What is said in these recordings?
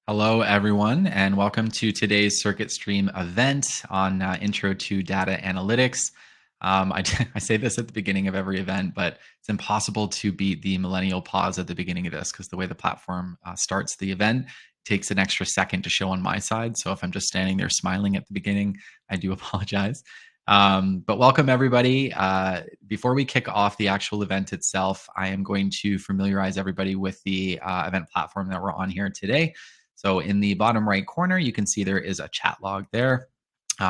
Hello, everyone, and welcome to today's Circuit Stream event on Intro to Data Analytics. I say this at the beginning of every event, but it's impossible to beat the millennial pause at the beginning of this because the way the platform starts the event takes an extra second to show on my side. So if I'm just standing there smiling at the beginning, I do apologize. But welcome, everybody. Before we kick off the actual event itself, I am going to familiarize everybody with the event platform that we're on here today. So in the bottom right corner, you can see there is a chat log there.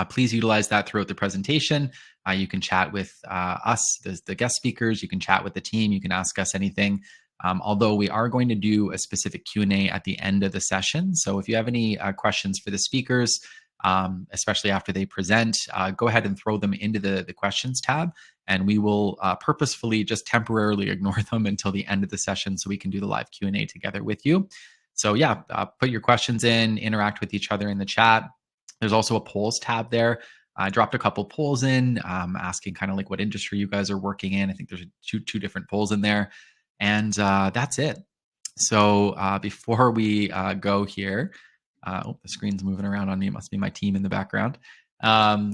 Please utilize that throughout the presentation. You can chat with us, the guest speakers. You can chat with the team. You can ask us anything. Although we are going to do a specific Q&A at the end of the session. So if you have any questions for the speakers, especially after they present, go ahead and throw them into the questions tab. And we will purposefully just temporarily ignore them until the end of the session so we can do the live Q&A together with you. So yeah, put your questions in, interact with each other in the chat. There's also a polls tab there. I dropped a couple polls in, asking kind of like what industry you guys are working in. I think there's two different polls in there. And that's it. So before we go here, the screen's moving around on me. It must be my team in the background.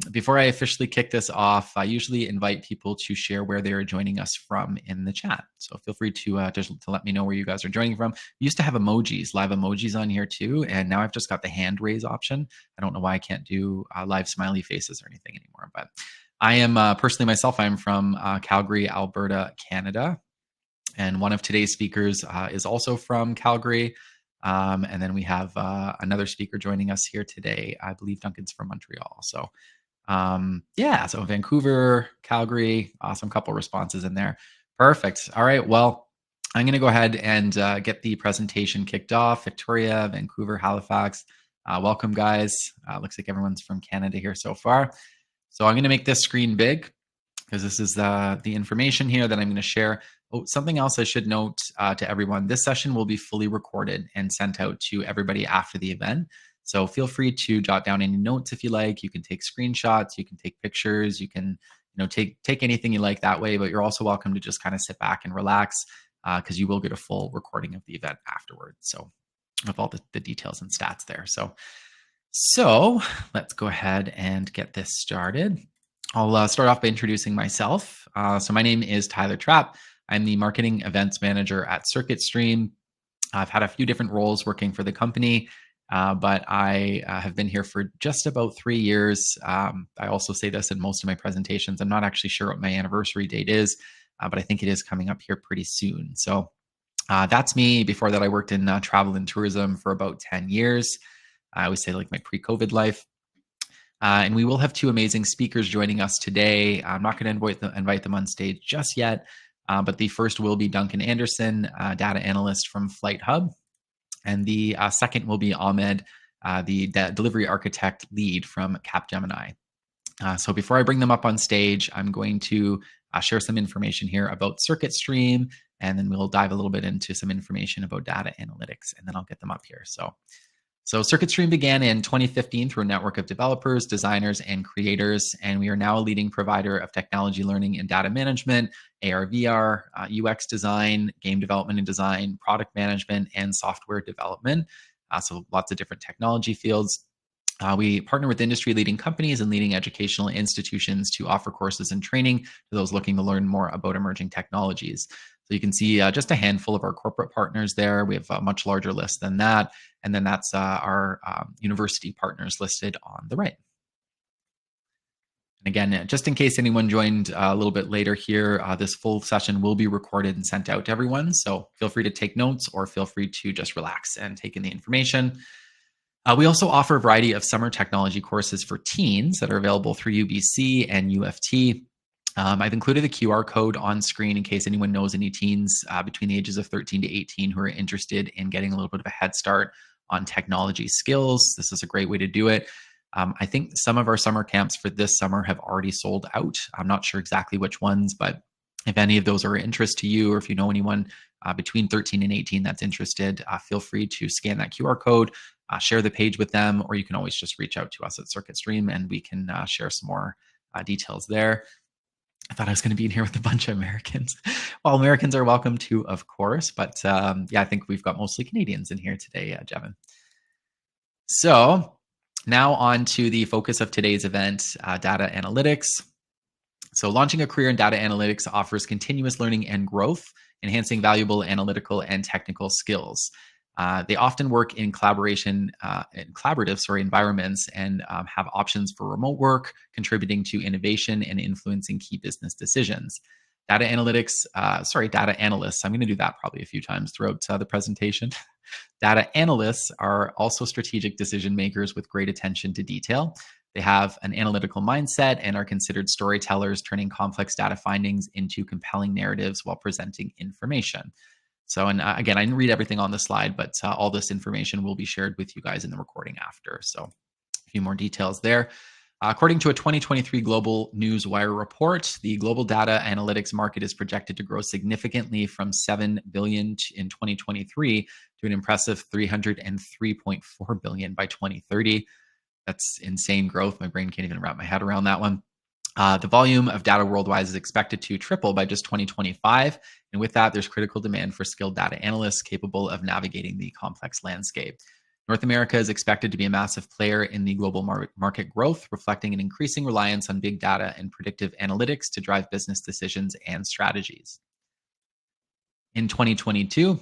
Before I officially kick this off, I usually invite people to share where they are joining us from in the chat. So feel free to just to let me know where you guys are joining from. We used to have emojis, live emojis on here too, and now I've just got the hand raise option. I don't know why I can't do live smiley faces or anything anymore, but I am personally myself, I'm from Calgary, Alberta, Canada. And one of today's speakers is also from Calgary. And then we have another speaker joining us here today. I believe Duncan's from Montreal. So yeah, so Vancouver, Calgary, awesome couple responses in there. Perfect. All right, well, I'm going to go ahead and get the presentation kicked off. Victoria, Vancouver, Halifax, welcome guys. Looks like everyone's from Canada here so far. So I'm going to make this screen big because this is the information here that I'm going to share. Oh, something else I should note to everyone, this session will be fully recorded and sent out to everybody after the event. So feel free to jot down any notes if you like. You can take screenshots, you can take pictures, you can take anything you like that way, but you're also welcome to just kind of sit back and relax because you will get a full recording of the event afterwards. So with all the details and stats there. So let's go ahead and get this started. I'll start off by introducing myself. So my name is Tyler Trapp. I'm the marketing events manager at CircuitStream. I've had a few different roles working for the company, but I have been here for just about 3 years. I also say this in most of my presentations. I'm not actually sure what my anniversary date is, but I think it is coming up here pretty soon. So that's me. Before that, I worked in travel and tourism for about 10 years. I always say like my pre-COVID life. And we will have two amazing speakers joining us today. I'm not going to invite them on stage just yet, but the first will be Duncan Anderson, data analyst from FlightHub. And the second will be Ahmed, the delivery architect lead from Capgemini. So before I bring them up on stage, I'm going to share some information here about CircuitStream, and then we'll dive a little bit into some information about data analytics, and then I'll get them up here. So CircuitStream began in 2015 through a network of developers, designers, and creators, and we are now a leading provider of technology learning and data management, AR, VR, UX design, game development and design, product management, and software development. So lots of different technology fields. We partner with industry-leading companies and leading educational institutions to offer courses and training to those looking to learn more about emerging technologies. So you can see just a handful of our corporate partners there. We have a much larger list than that. And then that's our university partners listed on the right. And again, just in case anyone joined a little bit later here, this full session will be recorded and sent out to everyone. So feel free to take notes or feel free to just relax and take in the information. We also offer a variety of summer technology courses for teens that are available through UBC and UFT. I've included the QR code on screen in case anyone knows any teens between the ages of 13 to 18 who are interested in getting a little bit of a head start on technology skills. This is a great way to do it. I think some of our summer camps for this summer have already sold out. I'm not sure exactly which ones, but if any of those are of interest to you, or if you know anyone between 13 and 18 that's interested, feel free to scan that QR code, share the page with them, or you can always just reach out to us at CircuitStream and we can share some more details there. I thought I was going to be in here with a bunch of Americans. Well, Americans are welcome too, of course, but yeah, I think we've got mostly Canadians in here today, Jevin. So now on to the focus of today's event, data analytics. So launching a career in data analytics offers continuous learning and growth, enhancing valuable analytical and technical skills. They often work in collaborative environments and have options for remote work, contributing to innovation and influencing key business decisions. Data analysts. I'm going to do that probably a few times throughout the presentation. Data analysts are also strategic decision makers with great attention to detail. They have an analytical mindset and are considered storytellers, turning complex data findings into compelling narratives while presenting information. So, and again, I didn't read everything on the slide, but all this information will be shared with you guys in the recording after. So, a few more details there. According to a 2023 Global Newswire report, the global data analytics market is projected to grow significantly from $7 billion in 2023 to an impressive $303.4 billion by 2030. That's insane growth. My brain can't even wrap my head around that one. The volume of data worldwide is expected to triple by just 2025. And with that, there's critical demand for skilled data analysts capable of navigating the complex landscape. North America is expected to be a massive player in the global market growth, reflecting an increasing reliance on big data and predictive analytics to drive business decisions and strategies. In 2022,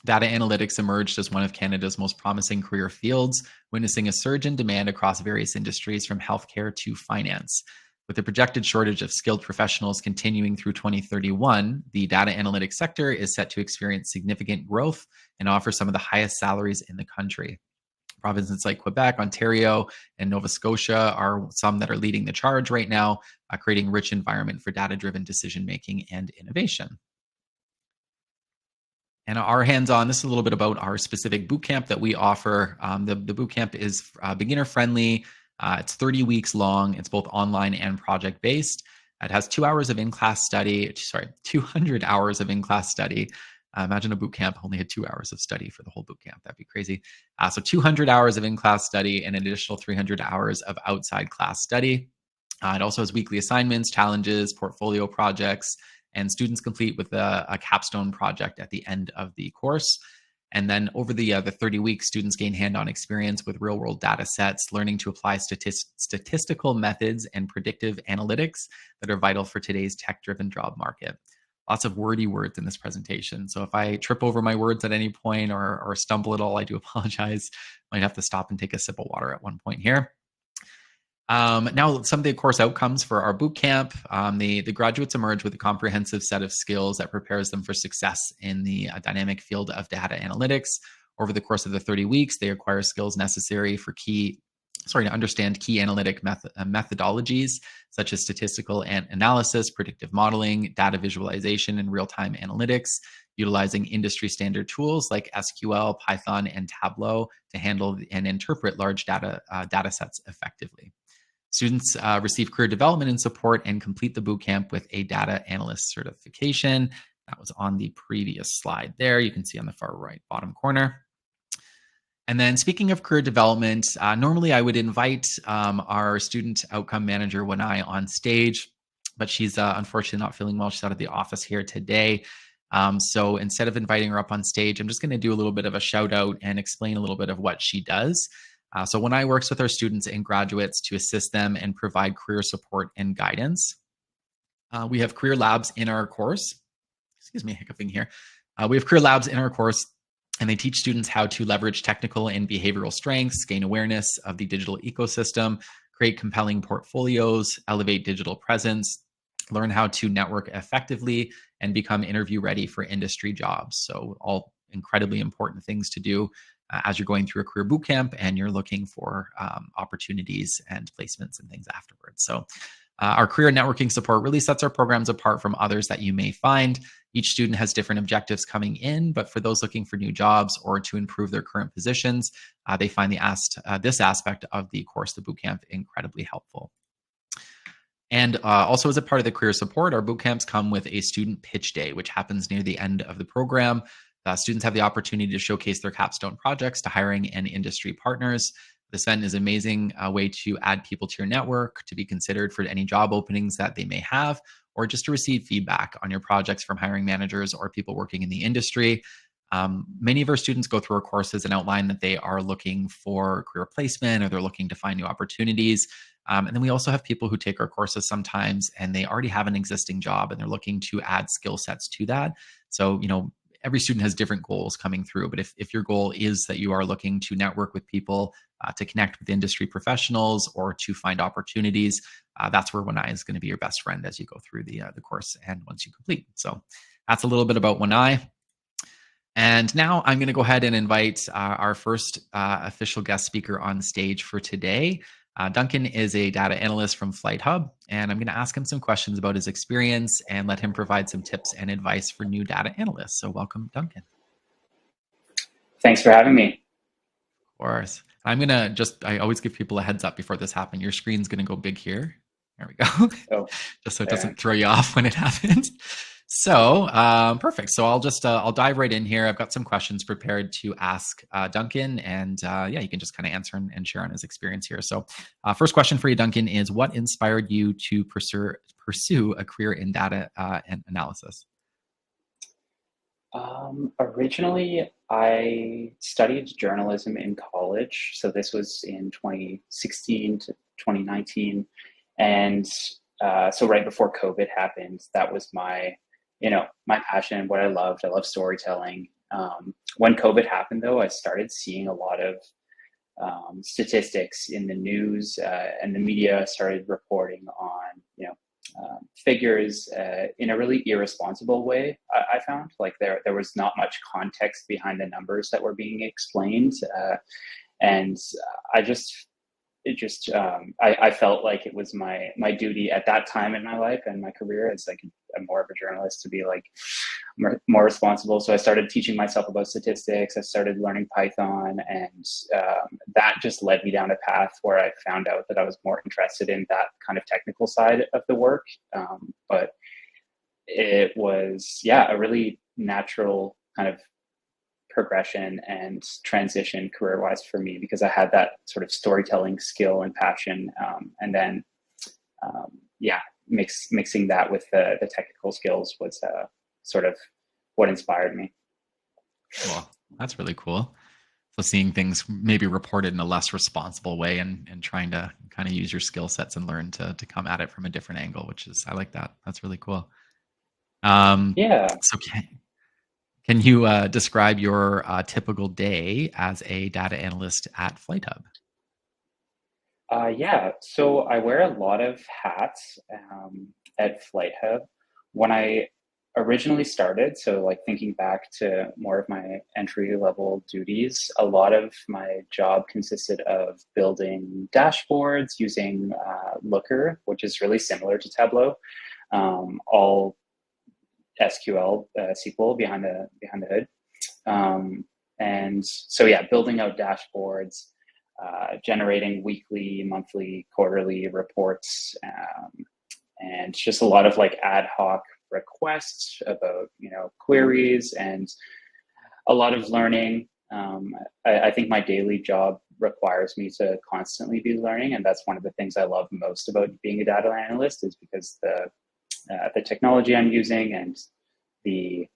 data analytics emerged as one of Canada's most promising career fields, witnessing a surge in demand across various industries from healthcare to finance. With the projected shortage of skilled professionals continuing through 2031, the data analytics sector is set to experience significant growth and offer some of the highest salaries in the country. Provinces like Quebec, Ontario, and Nova Scotia are some that are leading the charge right now, creating a rich environment for data-driven decision-making and innovation. And our hands-on, this is a little bit about our specific bootcamp that we offer. The bootcamp is beginner-friendly. It's 30 weeks long. It's both online and project-based. It has 2 hours of in-class study, 200 hours of in-class study. Imagine a bootcamp only had 2 hours of study for the whole bootcamp. That'd be crazy. So 200 hours of in-class study and an additional 300 hours of outside class study. It also has weekly assignments, challenges, portfolio projects, and students complete with a capstone project at the end of the course. And then over the 30 weeks, students gain hands-on experience with real-world data sets, learning to apply statistical methods and predictive analytics that are vital for today's tech-driven job market. Lots of wordy words in this presentation. So if I trip over my words at any point or stumble at all, I do apologize. Might have to stop and take a sip of water at one point here. Now, some of the course outcomes for our bootcamp, the graduates emerge with a comprehensive set of skills that prepares them for success in the dynamic field of data analytics. Over the course of the 30 weeks, they acquire skills necessary for to understand key analytic methodologies, such as statistical analysis, predictive modeling, data visualization, and real-time analytics, utilizing industry standard tools like SQL, Python, and Tableau to handle and interpret large data sets effectively. Students receive career development and support and complete the bootcamp with a data analyst certification. That was on the previous slide there. You can see on the far right bottom corner. And then speaking of career development, normally I would invite our student outcome manager, Wanai, on stage, but she's unfortunately not feeling well. She's out of the office here today. So instead of inviting her up on stage, I'm just going to do a little bit of a shout out and explain a little bit of what she does. So Wanai works with our students and graduates to assist them and provide career support and guidance. We have career labs in our course. Excuse me, hiccuping here. We have career labs in our course, and they teach students how to leverage technical and behavioral strengths, gain awareness of the digital ecosystem, create compelling portfolios, elevate digital presence, learn how to network effectively, and become interview ready for industry jobs. So all incredibly important things to do as you're going through a career bootcamp and you're looking for opportunities and placements and things afterwards. So our career networking support really sets our programs apart from others that you may find. Each student has different objectives coming in, but for those looking for new jobs or to improve their current positions, they find this aspect of the course, the bootcamp, incredibly helpful. And also as a part of the career support, our bootcamps come with a student pitch day, which happens near the end of the program. Students have the opportunity to showcase their capstone projects to hiring and industry partners. This event is an amazing way to add people to your network, to be considered for any job openings that they may have, or just to receive feedback on your projects from hiring managers or people working in the industry. Many of our students go through our courses and outline that they are looking for career placement or they're looking to find new opportunities. And then we also have people who take our courses sometimes and they already have an existing job and they're looking to add skill sets to that. So, every student has different goals coming through. But if your goal is that you are looking to network with people, to connect with industry professionals, or to find opportunities, that's where One Eye is going to be your best friend as you go through the course and once you complete. So that's a little bit about One Eye. And now I'm going to go ahead and invite our first official guest speaker on stage for today. Duncan is a data analyst from FlightHub, and I'm going to ask him some questions about his experience and let him provide some tips and advice for new data analysts. So welcome, Duncan. Thanks for having me. Of course. I'm going to I always give people a heads up before this happens. Your screen's going to go big here. There we go. Oh, just so it doesn't throw you off when it happens. So perfect. So I'll dive right in here. I've got some questions prepared to ask Duncan, and you can just kind of answer and share on his experience here. So first question for you, Duncan, is what inspired you to pursue a career in data and analysis? Originally, I studied journalism in college. So this was in 2016 to 2019. And so right before COVID happened, that was my passion, what I loved. I love storytelling. When COVID happened, though, I started seeing a lot of statistics in the news, and the media started reporting on, figures in a really irresponsible way. I found like there was not much context behind the numbers that were being explained, and I felt like it was my duty at that time in my life and my career as like more of a journalist to be like more responsible. So I started teaching myself about statistics. I started learning Python, and that just led me down a path where I found out that I was more interested in that kind of technical side of the work. But it was, a really natural kind of progression and transition career-wise for me because I had that sort of storytelling skill and passion, and then mixing that with the technical skills was sort of what inspired me. Well, that's really cool. So seeing things maybe reported in a less responsible way and trying to kind of use your skill sets and learn to come at it from a different angle, which is, I like that. That's really cool. So can you describe your typical day as a data analyst at FlightHub? So I wear a lot of hats at FlightHub. When I originally started, so like thinking back to more of my entry level duties, a lot of my job consisted of building dashboards using Looker, which is really similar to Tableau, all SQL, SQL behind the hood. And so, building out dashboards, generating weekly, monthly, quarterly reports, and just a lot of like ad hoc requests about, queries and a lot of learning. I think my daily job requires me to constantly be learning. And that's one of the things I love most about being a data analyst is because the technology I'm using and the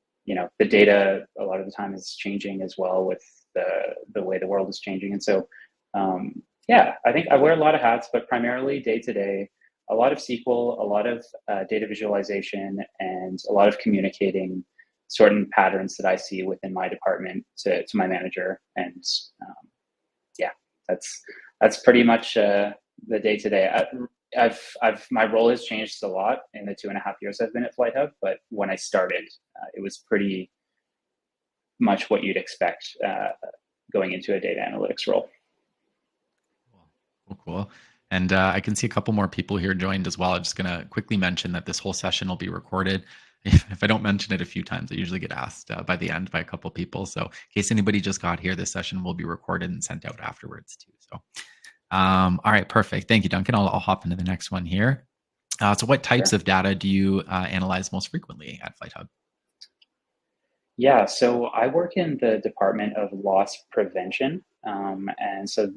data a lot of the time is changing as well with the way the world is changing. And so, I think I wear a lot of hats, but primarily day to day, a lot of SQL, a lot of data visualization, and a lot of communicating certain patterns that I see within my department to my manager. And that's pretty much the day to day. My role has changed a lot in the 2.5 years I've been at FlightHub, but when I started, it was pretty much what you'd expect going into a data analytics role. Cool. And I can see a couple more people here joined as well. I'm just going to quickly mention that this whole session will be recorded. If I don't mention it a few times, I usually get asked by the end by a couple people. So in case anybody just got here, this session will be recorded and sent out afterwards too. So, all right, perfect. Thank you, Duncan. I'll hop into the next one here. So what types of data do you analyze most frequently at FlightHub? So I work in the Department of Loss Prevention. And so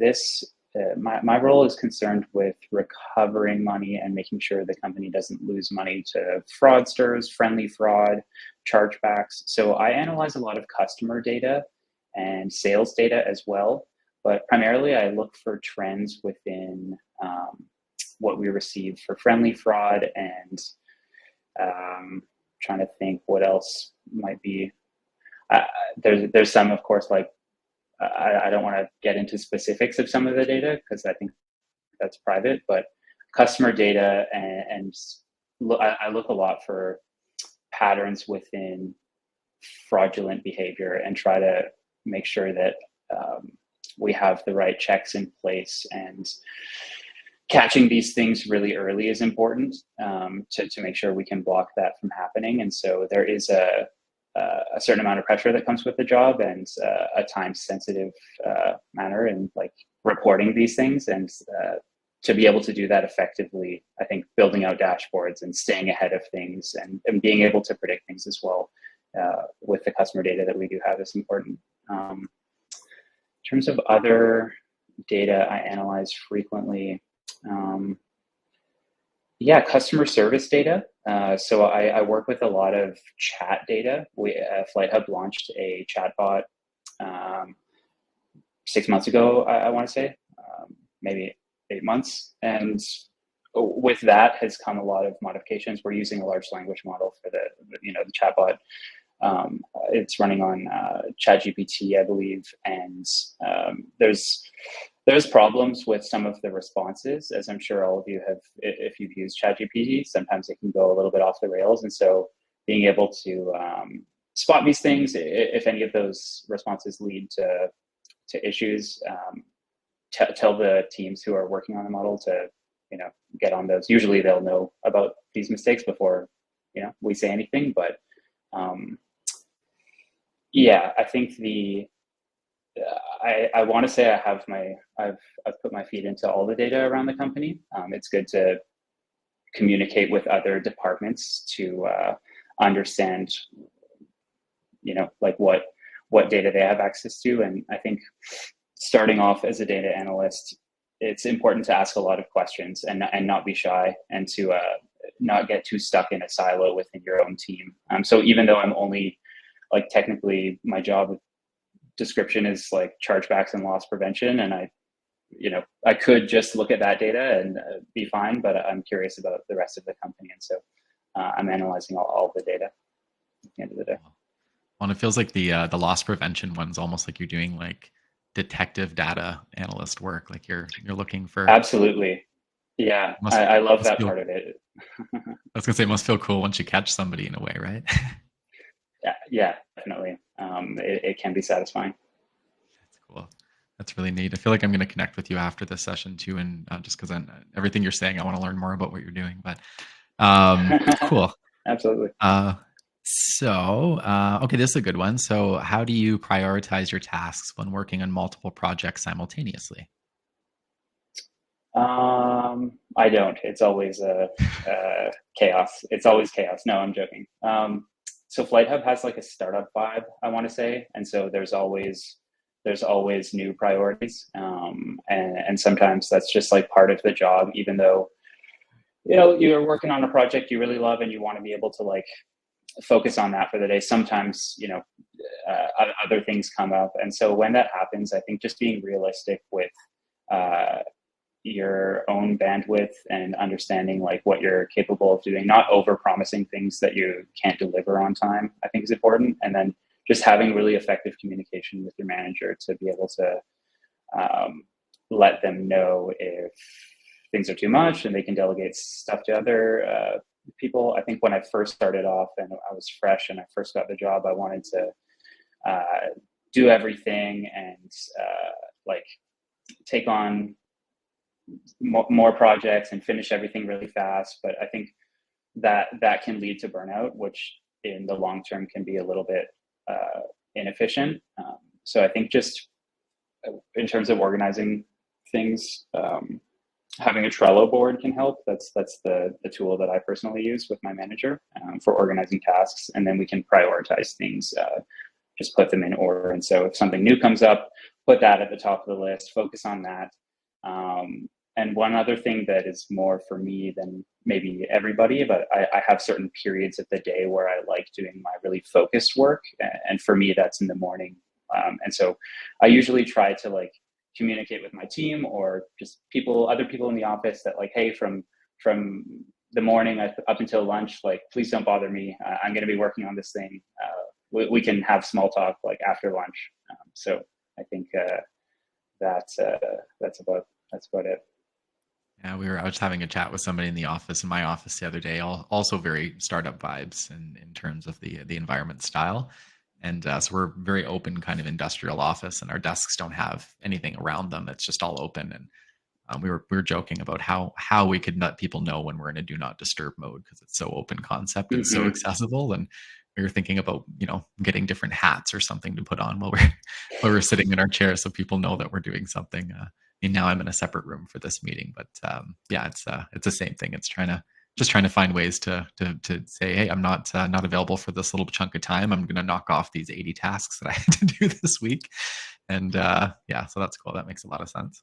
my role is concerned with recovering money and making sure the company doesn't lose money to fraudsters, friendly fraud, chargebacks. So I analyze a lot of customer data and sales data as well, but primarily I look for trends within what we receive for friendly fraud, and trying to think what else might be. There's some, of course, like I don't want to get into specifics of some of the data because I think that's private, but customer data and I look a lot for patterns within fraudulent behavior and try to make sure that we have the right checks in place, and catching these things really early is important to make sure we can block that from happening. And so there is a certain amount of pressure that comes with the job, and a time sensitive manner in like reporting these things, and to be able to do that effectively, I think building out dashboards and staying ahead of things, and being able to predict things as well with the customer data that we do have is important. In terms of other data I analyze frequently, customer service data. So I work with a lot of chat data. FlightHub launched a chatbot 6 months ago, I want to say, maybe 8 months. And with that has come a lot of modifications. We're using a large language model for the chatbot. It's running on ChatGPT, I believe, and there's problems with some of the responses, as I'm sure all of you have. If you've used ChatGPT, sometimes it can go a little bit off the rails, and so being able to spot these things, if any of those responses lead to issues, tell the teams who are working on the model to get on those. Usually they'll know about these mistakes before we say anything, but I think I want to say I've put my feet into all the data around the company. It's good to communicate with other departments to understand, like what data they have access to. And I think starting off as a data analyst, it's important to ask a lot of questions and not be shy, and to not get too stuck in a silo within your own team. So even though I'm only like technically my job description is like chargebacks and loss prevention, and I could just look at that data and be fine, but I'm curious about the rest of the company, and so I'm analyzing all the data at the end of the day. Well, and it feels like the loss prevention one's almost like you're doing like detective data analyst work. Like you're looking for. Absolutely. Yeah, I love that part of it. I was gonna say, it must feel cool once you catch somebody in a way, right? Yeah, definitely. It can be satisfying. That's cool. That's really neat. I feel like I'm going to connect with you after this session too, and just because everything you're saying, I want to learn more about what you're doing. But cool. Absolutely. Okay, this is a good one. So, how do you prioritize your tasks when working on multiple projects simultaneously? I don't. It's always chaos. It's always chaos. No, I'm joking. So FlightHub has like a startup vibe, I want to say, and so there's always new priorities, and sometimes that's just like part of the job. Even though you're working on a project you really love and you want to be able to like focus on that for the day, sometimes other things come up, and so when that happens, I think just being realistic with your own bandwidth and understanding like what you're capable of doing, not over promising things that you can't deliver on time, I think is important. And then just having really effective communication with your manager to be able to let them know if things are too much, and they can delegate stuff to other people. I think when I first started off and I was fresh and I first got the job, I wanted to do everything and like take on more projects and finish everything really fast. But I think that can lead to burnout, which in the long term can be a little bit inefficient. So I think just in terms of organizing things, having a Trello board can help. That's the tool that I personally use with my manager for organizing tasks, and then we can prioritize things, just put them in order. And so if something new comes up, put that at the top of the list, focus on that. and one other thing that is more for me than maybe everybody, but I have certain periods of the day where I like doing my really focused work. And for me, that's in the morning. And so I usually try to like communicate with my team or just other people in the office that like, hey, from the morning up until lunch, like, please don't bother me. I'm going to be working on this thing. We can have small talk like after lunch. So I think that's about it. Yeah, I was having a chat with somebody in the office, in my office the other day, also very startup vibes in terms of the environment style. And so we're very open kind of industrial office, and our desks don't have anything around them. It's just all open. And we were joking about how we could let people know when we're in a do not disturb mode because it's so open concept and so Mm-hmm. accessible. And we were thinking about getting different hats or something to put on while we're sitting in our chairs so people know that we're doing something. And now I'm in a separate room for this meeting, but yeah, it's the same thing. It's just trying to find ways to say, hey, I'm not available for this little chunk of time. I'm going to knock off these 80 tasks that I had to do this week, and yeah, so that's cool. That makes a lot of sense.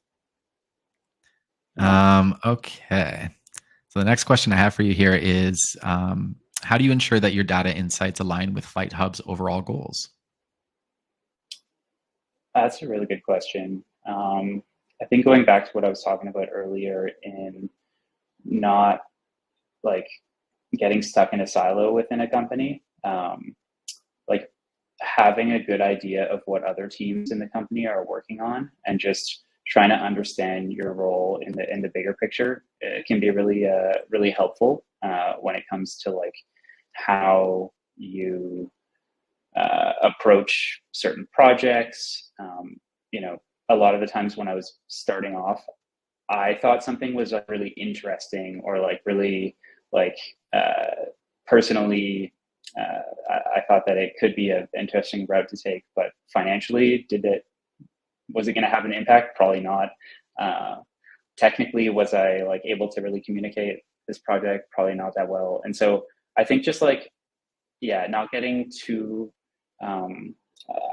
Yeah. Okay. So the next question I have for you here is, how do you ensure that your data insights align with FlightHub's overall goals? That's a really good question. I think going back to what I was talking about earlier in not like getting stuck in a silo within a company, like having a good idea of what other teams in the company are working on and just trying to understand your role in the bigger picture, it can be really helpful when it comes to like how you approach certain projects. A lot of the times when I was starting off, I thought something was really interesting or like really like personally. I thought that it could be an interesting route to take, but financially, was it going to have an impact? Probably not. Technically, was I like able to really communicate this project? Probably not that well. And so I think just like, yeah, not getting too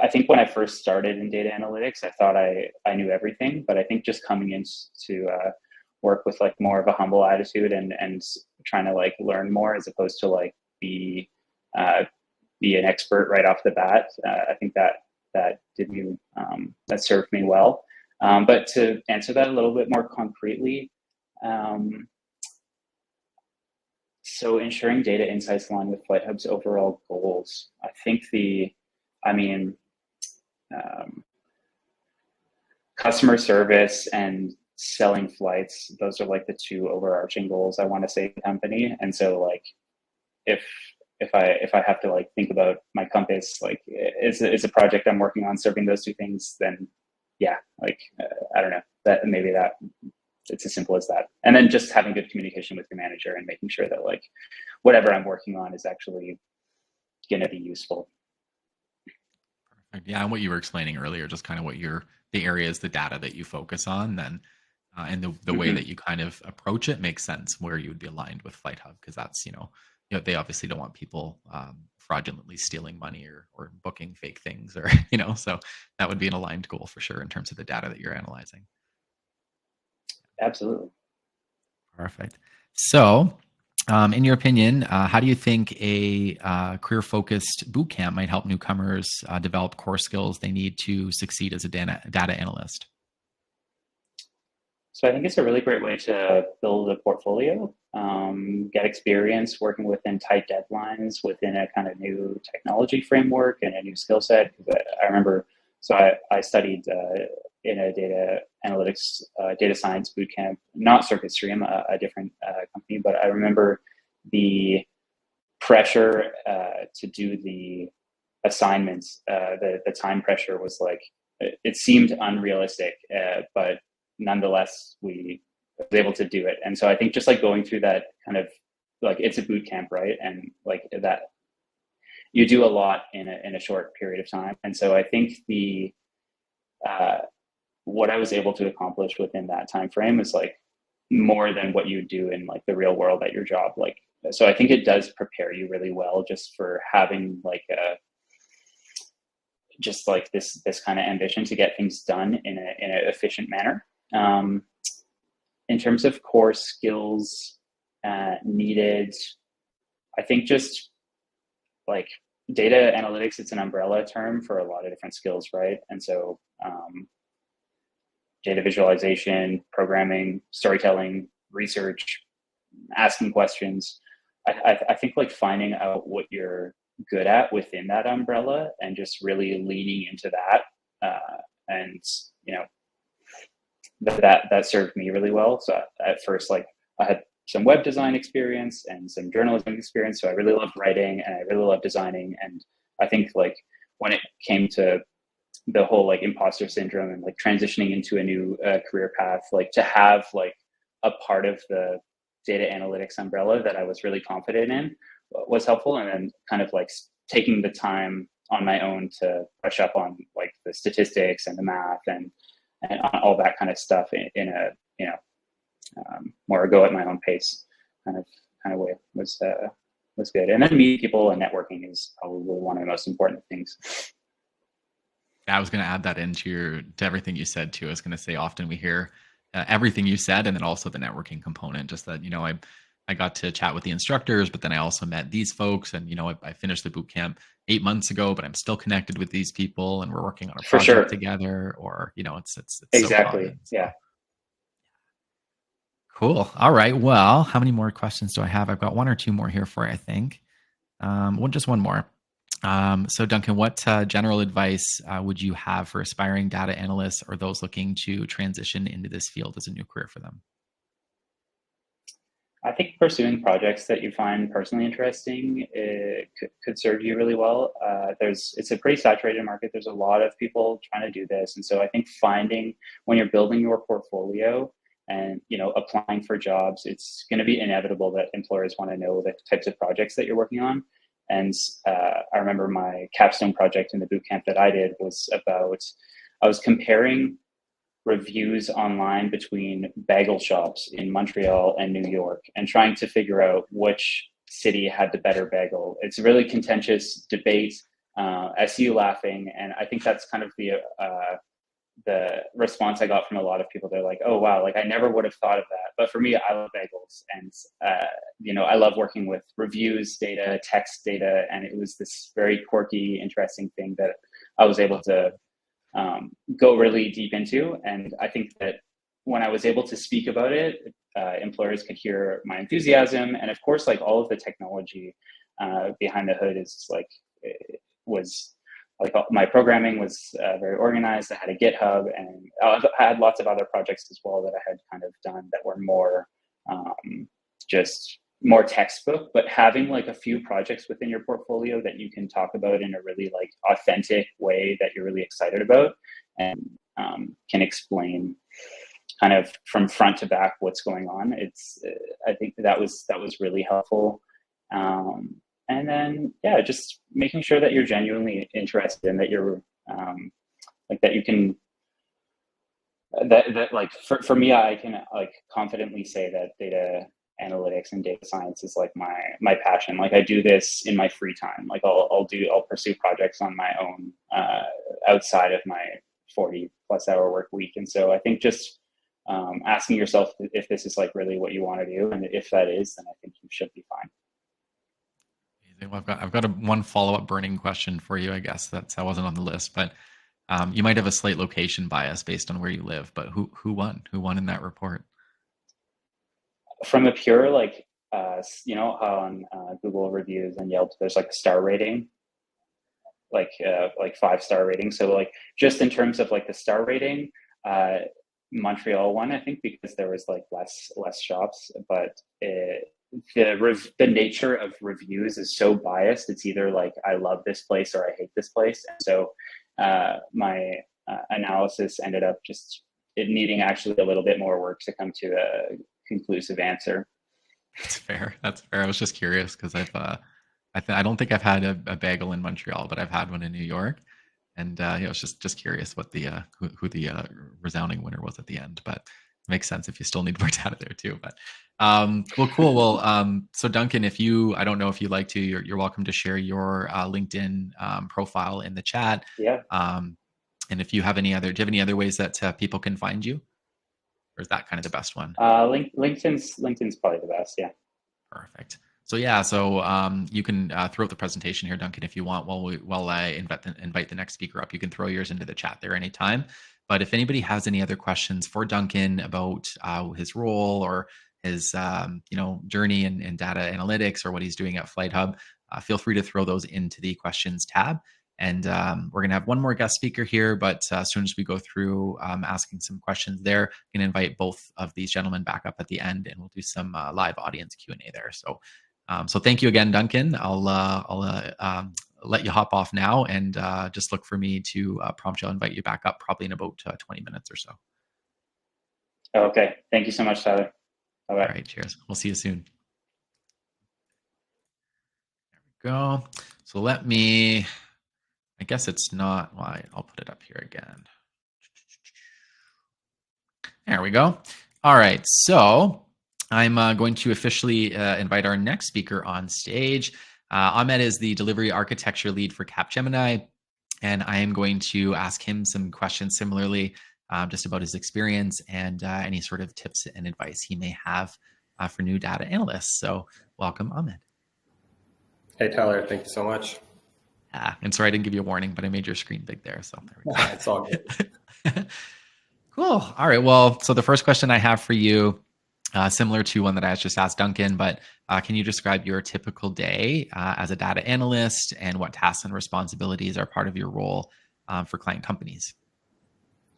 I think when I first started in data analytics, I thought I knew everything, but I think just coming into work with like more of a humble attitude and trying to like learn more as opposed to like be an expert right off the bat. I think that that served me well. But to answer that a little bit more concretely, so ensuring data insights align with FlightHub's overall goals. I think I mean, customer service and selling flights, those are like the two overarching goals I want to say in the company. And so like if I have to like think about my compass, like is a project I'm working on serving those two things, then yeah, like I don't know, that maybe that it's as simple as that. And then just having good communication with your manager and making sure that like whatever I'm working on is actually going to be useful. Yeah, and what you were explaining earlier, just kind of the areas, the data that you focus on, then and the way Mm-hmm. that you kind of approach it makes sense where you would be aligned with FlightHub because that's they obviously don't want people fraudulently stealing money or booking fake things or so that would be an aligned goal for sure in terms of the data that you're analyzing. Absolutely. Perfect. So, in your opinion, how do you think a career-focused bootcamp might help newcomers develop core skills they need to succeed as a data analyst? So I think it's a really great way to build a portfolio, get experience working within tight deadlines within a kind of new technology framework and a new skill set. I remember, so I studied in a data analytics, data science bootcamp, not CircuitStream, a different company, but I remember the pressure to do the assignments, the time pressure was like, it seemed unrealistic, but nonetheless, we was able to do it. And so I think just like going through that kind of like it's a boot camp, right? And like that you do a lot in a short period of time. And so I think what I was able to accomplish within that time frame is like more than what you do in like the real world at your job. Like, so I think it does prepare you really well just for having like just like this kind of ambition to get things done in an efficient manner. in terms of core skills needed, I think just like data analytics, it's an umbrella term for a lot of different skills, right? And so data visualization, programming, storytelling, research, asking questions. I think like finding out what you're good at within that umbrella and just really leaning into that. And you know, that served me really well. So at first, like I had some web design experience and some journalism experience. So I really loved writing and I really loved designing. And I think like when it came to the whole like imposter syndrome and like transitioning into a new career path, like to have like a part of the data analytics umbrella that I was really confident in was helpful. And then kind of like taking the time on my own to brush up on like the statistics and the math and all that kind of stuff in a, you know, more go at my own pace kind of way was good. And then meeting people and networking is probably one of the most important things. I was going to add that into to everything you said too. I was going to say often we hear everything you said, and then also the networking component. Just that, you know, I got to chat with the instructors, but then I also met these folks, and you know, I finished the boot camp 8 months ago, but I'm still connected with these people, and we're working on a For project sure. together. Or you know, it's Exactly. so common. So. Yeah. Cool. All right. Well, how many more questions do I have? I've got one or two more here for you, I think. Just one more. So Duncan, what general advice would you have for aspiring data analysts or those looking to transition into this field as a new career for them? I think pursuing projects that you find personally interesting could serve you really well. It's a pretty saturated market. There's a lot of people trying to do this. And so I think finding when you're building your portfolio and, you know, applying for jobs, it's going to be inevitable that employers want to know the types of projects that you're working on. And I remember my capstone project in the bootcamp that I did was about, I was comparing reviews online between bagel shops in Montreal and New York and trying to figure out which city had the better bagel. It's a really contentious debate. I see you laughing, and I think that's kind of the response I got from a lot of people. They're like, "Oh wow, like I never would have thought of that." But for me, I love bagels, and you know, I love working with reviews, data, text data, and it was this very quirky, interesting thing that I was able to go really deep into. And I think that when I was able to speak about it, employers could hear my enthusiasm. And of course, like all of the technology behind the hood is like, it was like my programming was very organized. I had a GitHub, and I had lots of other projects as well that I had kind of done that were more just more textbook, but having like a few projects within your portfolio that you can talk about in a really like authentic way that you're really excited about and can explain kind of from front to back what's going on. It's I think that was really helpful. And then yeah, just making sure that you're genuinely interested and that you're like that you can that like for me, I can like confidently say that data analytics and data science is like my passion. Like I do this in my free time. Like I'll pursue projects on my own outside of my 40+ hour work week. And so I think just asking yourself if this is like really what you want to do, and if that is, then I think you should be fine. Well, I've got one follow-up burning question for you. I guess that wasn't on the list, but you might have a slight location bias based on where you live. But who won? Who won in that report? From a pure like you know how on Google reviews and Yelp there's like a star rating, like 5-star rating. So like just in terms of like the star rating, Montreal won, I think, because there was like less shops, but the nature of reviews is so biased. It's either like I love this place or I hate this place. And so my analysis ended up just it needing actually a little bit more work to come to a conclusive answer. That's fair. That's fair. I was just curious because I don't think I've had a bagel in Montreal, but I've had one in New York, and I was just curious what the who the resounding winner was at the end. But it makes sense if you still need more data there too. But well, cool. Well, so Duncan, I don't know if you'd like to, you're welcome to share your LinkedIn profile in the chat. Yeah. And if you have do you have any other ways that people can find you? Or is that kind of the best one? LinkedIn's probably the best. Yeah. Perfect. So yeah, so you can throw out the presentation here, Duncan, if you want. While I invite the next speaker up, you can throw yours into the chat there anytime. But if anybody has any other questions for Duncan about his role or his journey in data analytics or what he's doing at FlightHub, feel free to throw those into the questions tab. And we're going to have one more guest speaker here, but as soon as we go through asking some questions there, we can invite both of these gentlemen back up at the end, and we'll do some live audience Q&A there. So thank you again, Duncan. I'll let you hop off now, and just look for me to prompt you. I'll invite you back up probably in about 20 minutes or so. Okay. Thank you so much, Tyler. Bye-bye. All right. Cheers. We'll see you soon. There we go. So let me, I guess it's not, well, I'll put it up here again. There we go. All right. So I'm going to officially invite our next speaker on stage. Ahmed is the delivery architecture lead for Capgemini, and I am going to ask him some questions similarly, just about his experience and any sort of tips and advice he may have for new data analysts. So welcome, Ahmed. Hey, Tyler. Thank you so much. And sorry I didn't give you a warning, but I made your screen big there. So there we go. It's all good. Cool. All right. Well, so the first question I have for you, similar to one that I just asked Duncan, but can you describe your typical day as a data analyst and what tasks and responsibilities are part of your role for client companies?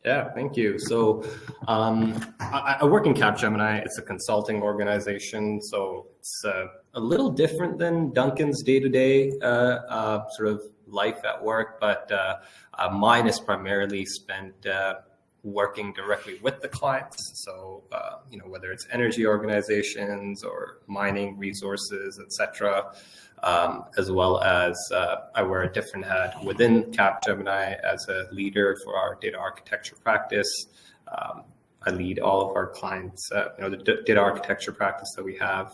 Yeah, thank you. So I work in Capgemini. It's a consulting organization, so it's a little different than Duncan's day-to-day sort of life at work, but mine is primarily spent working directly with the clients. So, whether it's energy organizations or mining resources, etc., as well as I wear a different hat within Capgemini as a leader for our data architecture practice. I lead all of our clients, the data architecture practice that we have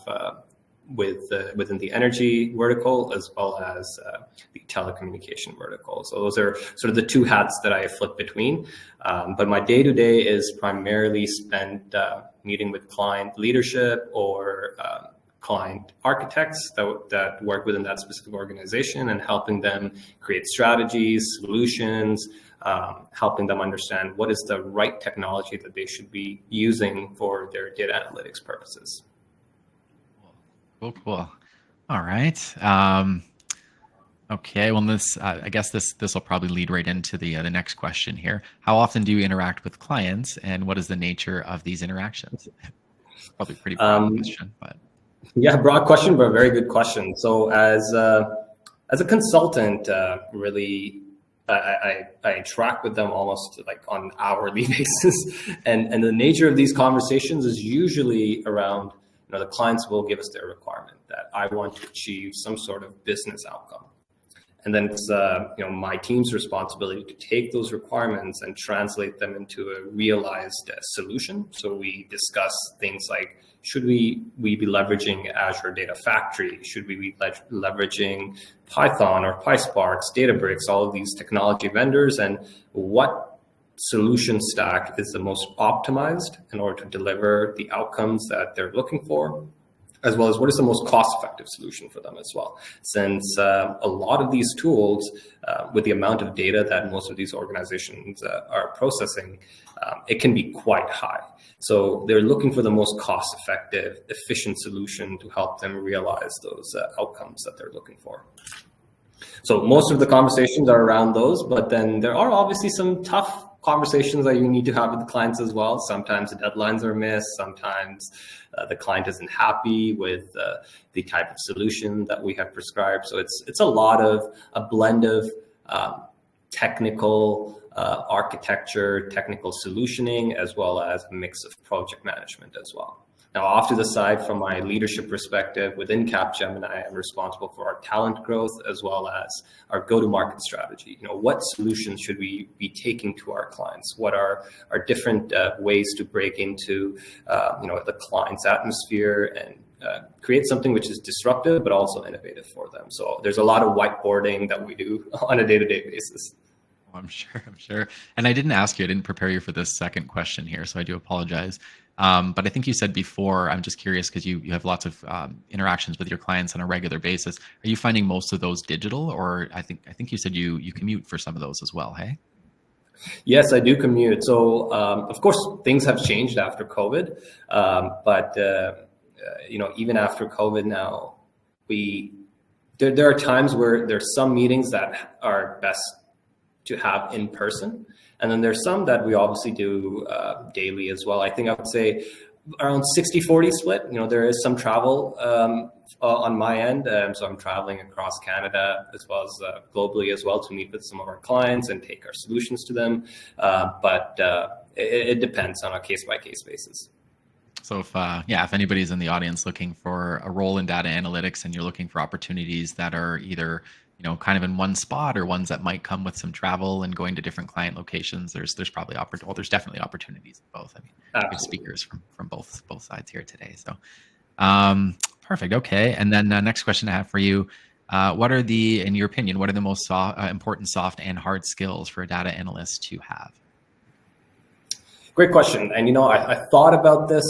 within the energy vertical as well as the telecommunication vertical. So those are sort of the two hats that I flip between. But my day-to-day is primarily spent meeting with client leadership or client architects that work within that specific organization and helping them create strategies, solutions, helping them understand what is the right technology that they should be using for their data analytics purposes. Cool. All right. Okay. Well, I guess this will probably lead right into the next question here. How often do you interact with clients, and what is the nature of these interactions? Probably a pretty broad question, but yeah, broad question, but a very good question. So as a consultant, really, I interact with them almost like on an hourly basis, and the nature of these conversations is usually around. The clients will give us their requirement that I want to achieve some sort of business outcome. And then it's my team's responsibility to take those requirements and translate them into a realized solution. So we discuss things like, should we be leveraging Azure Data Factory? Should we be leveraging Python or PySpark, Databricks, all of these technology vendors, and what solution stack is the most optimized in order to deliver the outcomes that they're looking for, as well as what is the most cost-effective solution for them as well. Since a lot of these tools, with the amount of data that most of these organizations are processing, it can be quite high. So they're looking for the most cost-effective, efficient solution to help them realize those outcomes that they're looking for. So most of the conversations are around those, but then there are obviously some tough conversations that you need to have with the clients as well. Sometimes the deadlines are missed. Sometimes the client isn't happy with the type of solution that we have prescribed. So it's a blend of technical architecture, technical solutioning, as well as a mix of project management as well. Now, off to the side, from my leadership perspective within Capgemini, I'm responsible for our talent growth as well as our go-to-market strategy. What solutions should we be taking to our clients? What are our different ways to break into, the client's atmosphere and create something which is disruptive but also innovative for them? So there's a lot of whiteboarding that we do on a day-to-day basis. I'm sure. And I didn't ask you, I didn't prepare you for this second question here, so I do apologize. But I think you said before, I'm just curious because you have lots of interactions with your clients on a regular basis. Are you finding most of those digital, or I think you said you commute for some of those as well? Hey. Yes, I do commute. So, of course, things have changed after COVID, but even after COVID now, there are times where there's some meetings that are best to have in person, and then there's some that we obviously do daily as well. I think I would say around 60-40 split. There is some travel on my end. So I'm traveling across Canada as well as globally as well to meet with some of our clients and take our solutions to them. But it depends on a case-by-case basis. So if anybody's in the audience looking for a role in data analytics and you're looking for opportunities that are either kind of in one spot or ones that might come with some travel and going to different client locations, there's probably there's definitely opportunities in both. I mean, we have speakers from both sides here today. So perfect. Okay. And then next question I have for you, in your opinion, what are the most important soft and hard skills for a data analyst to have? Great question. And, I thought about this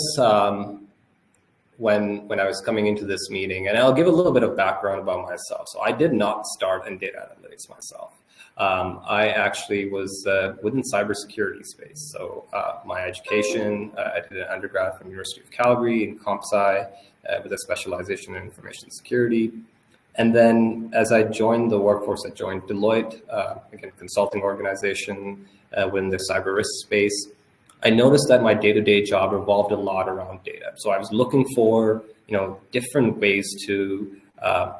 when I was coming into this meeting, and I'll give a little bit of background about myself. So I did not start in data analytics myself. I actually was within cybersecurity space. So my education, I did an undergrad from University of Calgary in Comp Sci with a specialization in information security. And then as I joined the workforce, I joined Deloitte, again, consulting organization within the cyber risk space. I noticed that my day-to-day job revolved a lot around data. So I was looking for, different ways to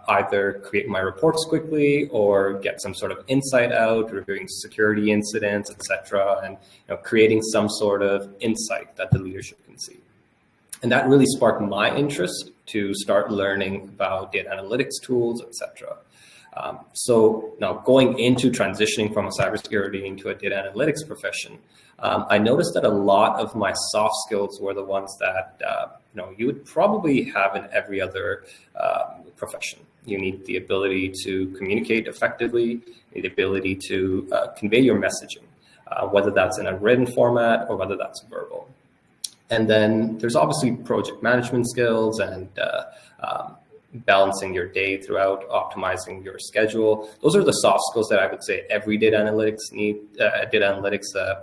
either create my reports quickly or get some sort of insight out, reviewing security incidents, etc., and creating some sort of insight that the leadership can see. And that really sparked my interest to start learning about data analytics tools, etc. So now going into transitioning from a cybersecurity into a data analytics profession, I noticed that a lot of my soft skills were the ones that you would probably have in every other profession. You need the ability to communicate effectively, you need the ability to convey your messaging, whether that's in a written format or whether that's verbal. And then there's obviously project management skills and balancing your day throughout, optimizing your schedule. Those are the soft skills that I would say every data analytics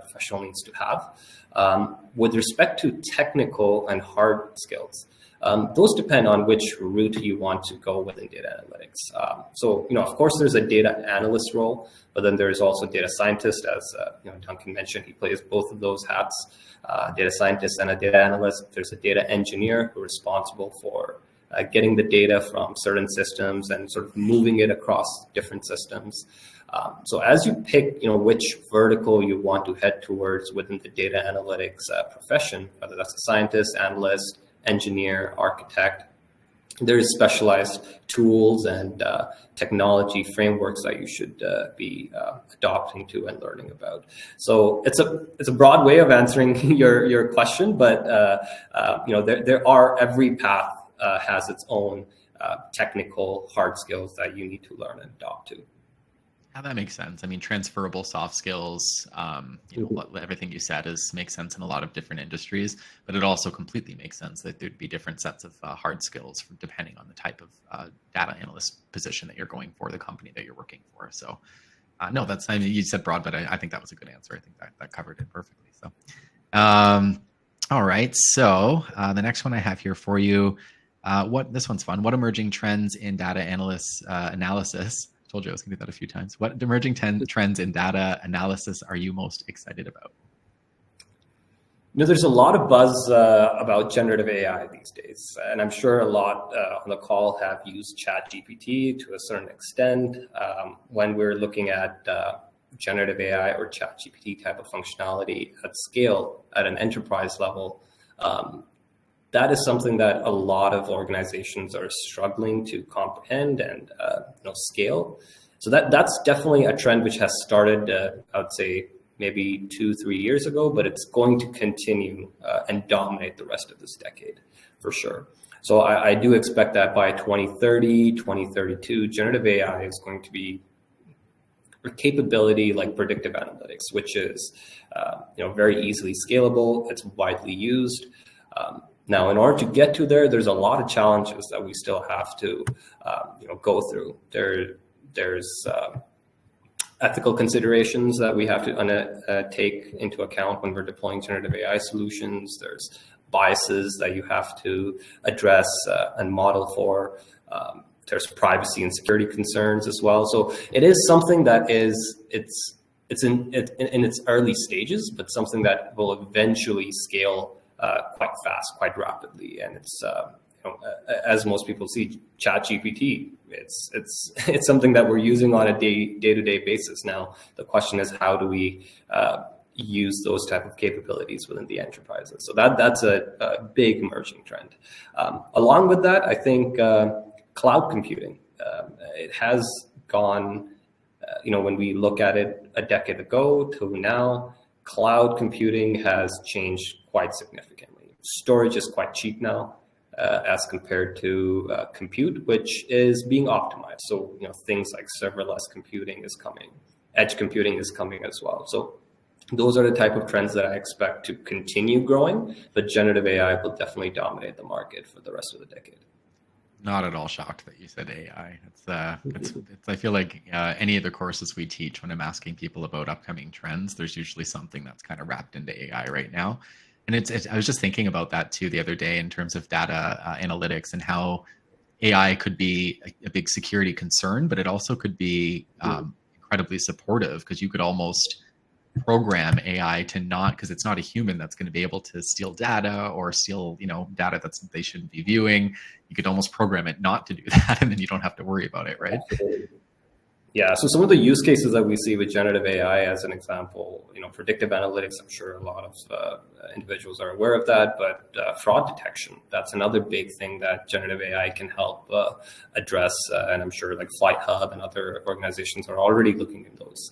professional needs to have. With respect to technical and hard skills, those depend on which route you want to go within data analytics. So, of course, there's a data analyst role, but then there's also data scientist, as Duncan mentioned. He plays both of those hats, data scientist and a data analyst. There's a data engineer who's responsible for getting the data from certain systems and sort of moving it across different systems. So as you pick, which vertical you want to head towards within the data analytics profession, whether that's a scientist, analyst, engineer, architect, there's specialized tools and technology frameworks that you should be adopting to and learning about. So it's a broad way of answering your question, but every path has its own technical hard skills that you need to learn and adopt to. Yeah, that makes sense. I mean, transferable soft skills, everything you said makes sense in a lot of different industries, but it also completely makes sense that there'd be different sets of hard skills depending on the type of data analyst position that you're going for, the company that you're working for. So no, you said broad, but I think that was a good answer. I think that covered it perfectly. So, all right. So the next one I have here for you, this one's fun. What emerging trends in data analysis? Told you I was going to do that a few times. What emerging trends in data analysis are you most excited about? There's a lot of buzz about generative AI these days, and I'm sure a lot on the call have used ChatGPT to a certain extent. When we're looking at generative AI or ChatGPT type of functionality at scale at an enterprise level, that is something that a lot of organizations are struggling to comprehend and scale. So that's definitely a trend which has started, I would say, maybe 2-3 years ago, but it's going to continue and dominate the rest of this decade for sure. So I do expect that by 2030, 2032, generative AI is going to be a capability like predictive analytics, which is very easily scalable. It's widely used. Now, in order to get to there, there's a lot of challenges that we still have to go through. There's ethical considerations that we have to take into account when we're deploying generative AI solutions. There's biases that you have to address and model for. There's privacy and security concerns as well. So it is something that it's in its early stages, but something that will eventually scale quite fast, quite rapidly. And it's as most people see, ChatGPT, it's something that we're using on a day-to-day basis now. The question is, how do we use those type of capabilities within the enterprises? So that's a big emerging trend. Along with that, I think cloud computing, it has gone, when we look at it a decade ago to now, cloud computing has changed quite significantly. Storage is quite cheap now as compared to compute, which is being optimized. So, things like serverless computing is coming, edge computing is coming as well. So those are the type of trends that I expect to continue growing, but generative AI will definitely dominate the market for the rest of the decade. Not at all shocked that you said AI. It's I feel like any of the courses we teach, when I'm asking people about upcoming trends, there's usually something that's kind of wrapped into AI right now. And I was just thinking about that too the other day in terms of data analytics and how AI could be a big security concern, but it also could be incredibly supportive, because you could almost program AI to not, because it's not a human that's going to be able to steal data or steal, data they shouldn't be viewing. You could almost program it not to do that, and then you don't have to worry about it, right? Absolutely. Yeah, so some of the use cases that we see with generative AI, as an example, predictive analytics, I'm sure a lot of individuals are aware of that, but fraud detection, that's another big thing that generative AI can help address, and I'm sure like FlightHub and other organizations are already looking at those.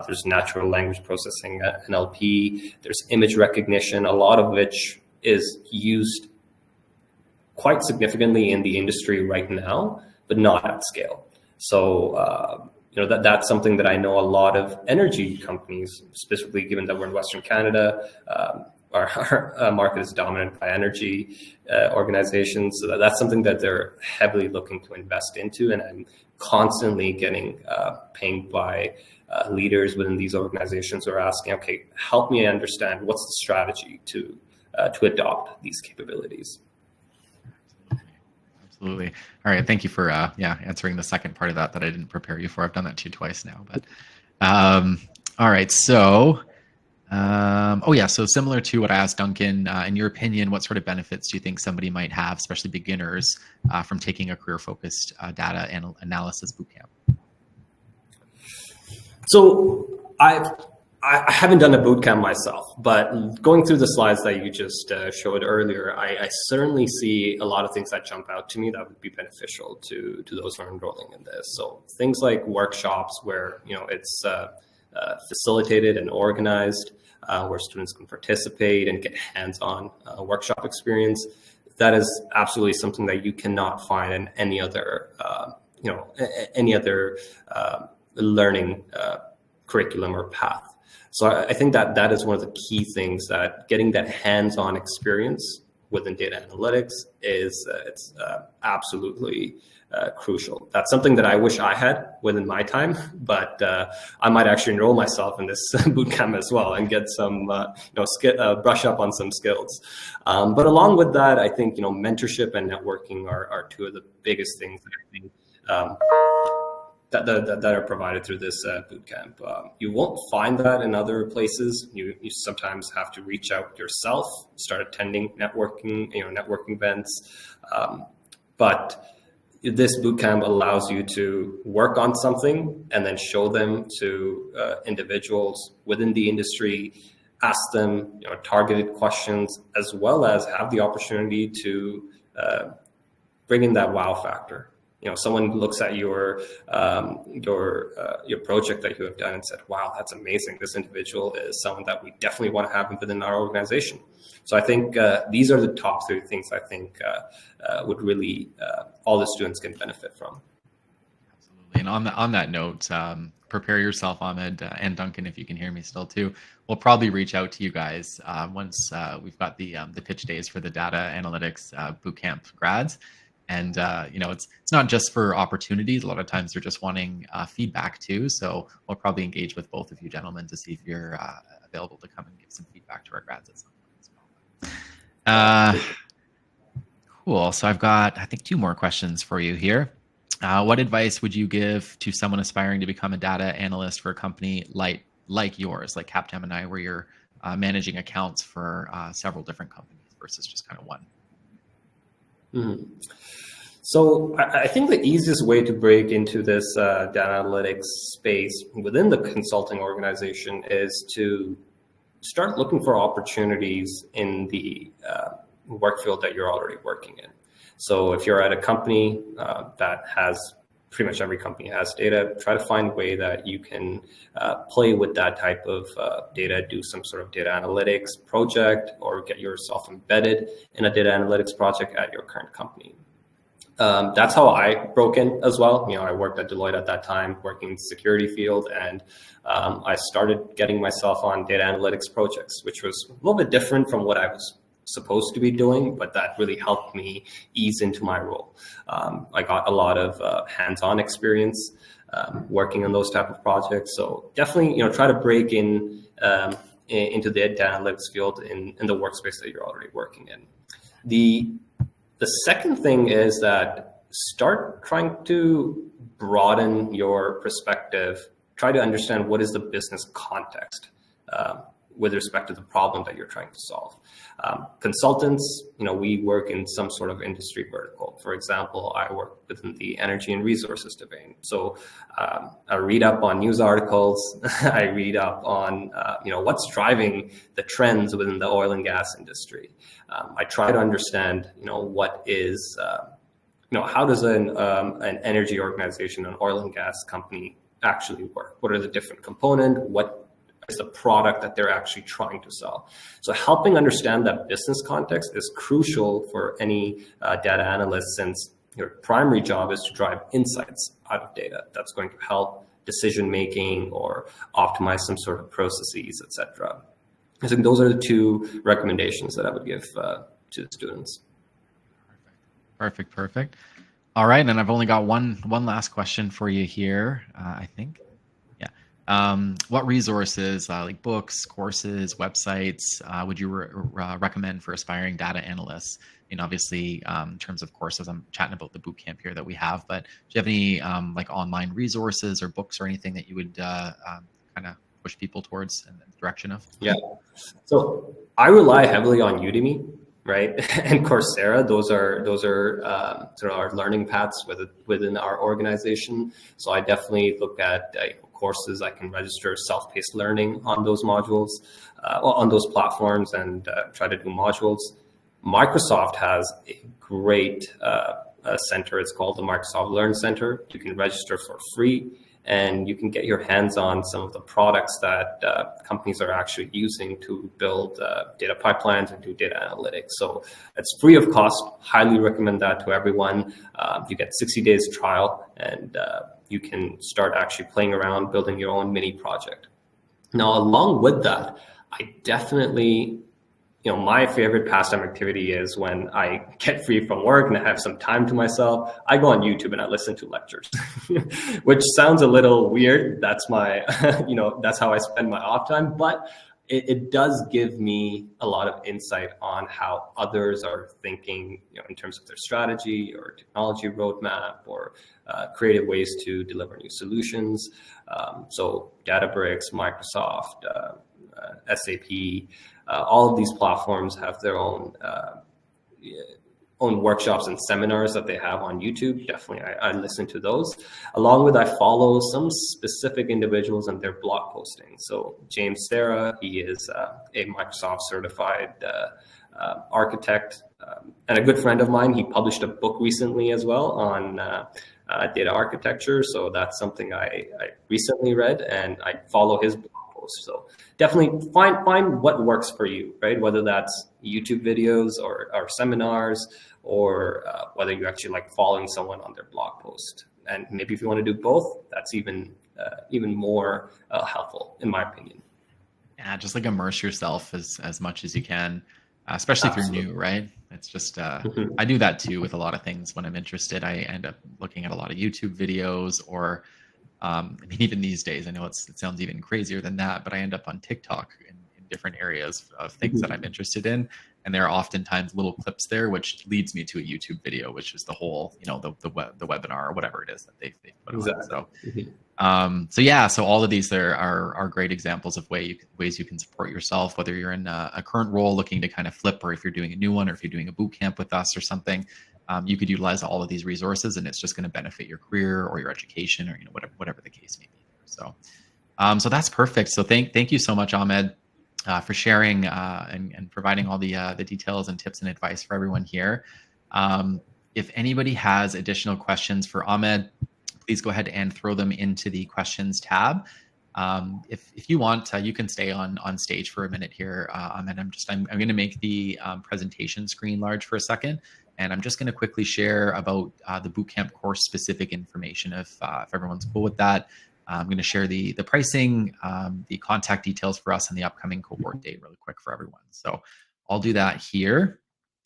There's natural language processing, NLP, there's image recognition, a lot of which is used quite significantly in the industry right now, but not at scale. So, that's something that I know a lot of energy companies, specifically given that we're in Western Canada, our market is dominated by energy organizations. So that's something that they're heavily looking to invest into. And I'm constantly getting pinged by leaders within these organizations who are asking, okay, help me understand what's the strategy to adopt these capabilities. Absolutely. All right. Thank you for answering the second part of that I didn't prepare you for. I've done that to you twice now. But all right. So so similar to what I asked Duncan, in your opinion, what sort of benefits do you think somebody might have, especially beginners, from taking a career-focused data analysis bootcamp? So I haven't done a bootcamp myself, but going through the slides that you just showed earlier, I certainly see a lot of things that jump out to me that would be beneficial to those who are enrolling in this. So things like workshops where it's facilitated and organized, where students can participate and get hands-on workshop experience. That is absolutely something that you cannot find in any other learning curriculum or path. So I think that is one of the key things, that getting that hands-on experience within data analytics is absolutely crucial. That's something that I wish I had within my time, but I might actually enroll myself in this bootcamp as well and get some brush up on some skills. But along with that, I think mentorship and networking are two of the biggest things that I think that are provided through this bootcamp. You won't find that in other places. You sometimes have to reach out yourself, start attending networking events. But this bootcamp allows you to work on something and then show them to individuals within the industry, ask them targeted questions, as well as have the opportunity to bring in that wow factor. Someone looks at your project that you have done and said, wow, that's amazing. This individual is someone that we definitely want to have within our organization. So I think these are the top three things I think would really all the students can benefit from. Absolutely. And on that note, prepare yourself, Ahmed, and Duncan, if you can hear me still too. We'll probably reach out to you guys once we've got the pitch days for the data analytics bootcamp grads. And it's not just for opportunities. A lot of times they're just wanting feedback too. So we'll probably engage with both of you gentlemen to see if you're available to come and give some feedback to our grads at some point as well. Cool. So I've got, I think, 2 more questions for you here. What advice would you give to someone aspiring to become a data analyst for a company like yours, like Capgemini, where you're managing accounts for several different companies versus just kind of one? Mm-hmm. So I think the easiest way to break into this data analytics space within the consulting organization is to start looking for opportunities in the work field that you're already working in. So if you're at a company that has, pretty much every company has data, try to find a way that you can play with that type of data, do some sort of data analytics project, or get yourself embedded in a data analytics project at your current company. That's how I broke in as well. I worked at Deloitte at that time, working in the security field, and I started getting myself on data analytics projects, which was a little bit different from what I was supposed to be doing, but that really helped me ease into my role. I got a lot of hands-on experience working on those type of projects. So definitely, try to break in into the data analytics field in the workspace that you're already working in. The second thing is that start trying to broaden your perspective. Try to understand what is the business context with respect to the problem that you're trying to solve. Consultants, we work in some sort of industry vertical. For example, I work within the energy and resources domain. So I read up on news articles. I read up on what's driving the trends within the oil and gas industry. I try to understand what is how does an energy organization, an oil and gas company actually work? What are the different components? What is the product that they're actually trying to sell? So helping understand that business context is crucial for any data analyst, since your primary job is to drive insights out of data that's going to help decision making or optimize some sort of processes, etc. I think those are the 2 recommendations that I would give to the students. Perfect. All right, and I've only got one last question for you here, I think. What resources, like books, courses, websites, would you recommend for aspiring data analysts? Obviously, in terms of courses, I'm chatting about the bootcamp here that we have, but do you have any like online resources or books or anything that you would kind of push people towards in the direction of? Yeah. So I rely heavily on Udemy, right? And Coursera. Those are sort of our learning paths within our organization. So I definitely look at courses. I can register self-paced learning on those modules, on those platforms, and try to do modules. Microsoft has a great center. It's called the Microsoft Learn Center. You can register for free, and you can get your hands on some of the products that companies are actually using to build data pipelines and do data analytics. So it's free of cost. Highly recommend that to everyone. You get 60 days trial, and you can start actually playing around, building your own mini project. Now, along with that, I definitely, my favorite pastime activity is when I get free from work and I have some time to myself, I go on YouTube and I listen to lectures, which sounds a little weird. That's my, that's how I spend my off time, but it does give me a lot of insight on how others are thinking, in terms of their strategy or technology roadmap or creative ways to deliver new solutions. So Databricks, Microsoft, SAP, all of these platforms have their own workshops and seminars that they have on YouTube. Definitely, I listen to those. Along with, I follow some specific individuals and their blog postings. So James Serra, he is a Microsoft certified architect and a good friend of mine. He published a book recently as well on data architecture. So that's something I recently read, and I follow his blog posts. So definitely find what works for you, right? Whether that's YouTube videos or seminars, or whether you actually like following someone on their blog post. And maybe if you want to do both, that's even more helpful, in my opinion. Yeah, just like immerse yourself as much as you can, especially if you're new, right? It's just I do that too with a lot of things. When I'm interested, I end up looking at a lot of YouTube videos, or I mean, even these days, I know it sounds even crazier than that, but I end up on TikTok in different areas of things that I'm interested in. And there are oftentimes little clips there, which leads me to a YouTube video, which is the whole, the webinar or whatever it is that they've put on. So, so all of these there are great examples of ways you can support yourself, whether you're in a current role looking to kind of flip, or if you're doing a new one, or if you're doing a boot camp with us or something. You could utilize all of these resources, and it's just going to benefit your career or your education, or whatever the case may be. So, so that's perfect. So thank you so much, Ahmed, for sharing and providing all the details and tips and advice for everyone here. If anybody has additional questions for Ahmed, please go ahead and throw them into the questions tab. If you want, you can stay on stage for a minute here, Ahmed. I'm going to make the presentation screen large for a second. And I'm just going to quickly share about the bootcamp course specific information if everyone's cool with that. I'm going to share the pricing, the contact details for us, and the upcoming cohort date really quick for everyone. So I'll do that here.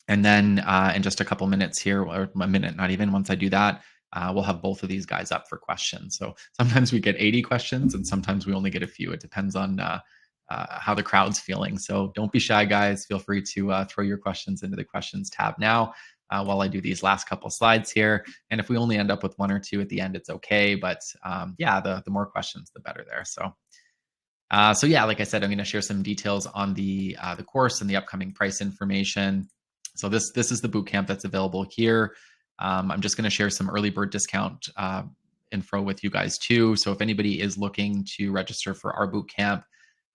And then in just a couple minutes here, or a minute, not even, once I do that, we'll have both of these guys up for questions. So sometimes we get 80 questions and sometimes we only get a few. It depends on how the crowd's feeling. So don't be shy, guys. Feel free to throw your questions into the questions tab now. While I do these last couple slides here. And if we only end up with one or two at the end, it's okay. But the more questions, the better there. So like I said, I'm going to share some details on the course and the upcoming price information. So this is the bootcamp that's available here. I'm just going to share some early bird discount info with you guys too. So if anybody is looking to register for our bootcamp,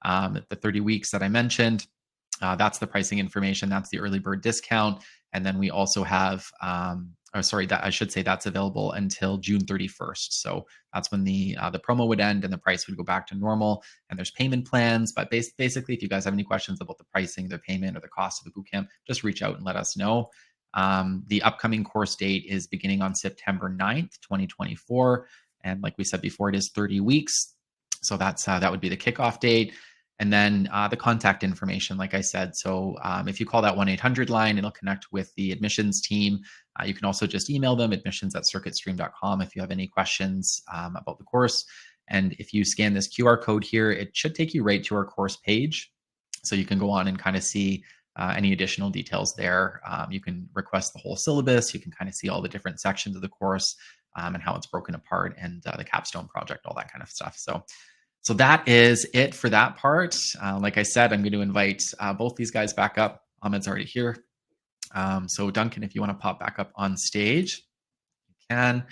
the 30 weeks that I mentioned, that's the pricing information. That's the early bird discount. And then we also have, that's available until June 31st. So that's when the promo would end and the price would go back to normal. And there's payment plans. But basically, if you guys have any questions about the pricing, the payment, or the cost of the bootcamp, just reach out and let us know. The upcoming course date is beginning on September 9th, 2024. And like we said before, it is 30 weeks. So that would be the kickoff date. And then the contact information, like I said. So if you call that 1-800 line, it'll connect with the admissions team. You can also just email them, admissions@circuitstream.com, if you have any questions about the course. And if you scan this QR code here, it should take you right to our course page. So you can go on and kind of see any additional details there. You can request the whole syllabus. You can kind of see all the different sections of the course and how it's broken apart, and the capstone project, all that kind of stuff. So that is it for that part. Like I said, I'm going to invite both these guys back up. Ahmed's already here. So Duncan, if you want to pop back up on stage, you can.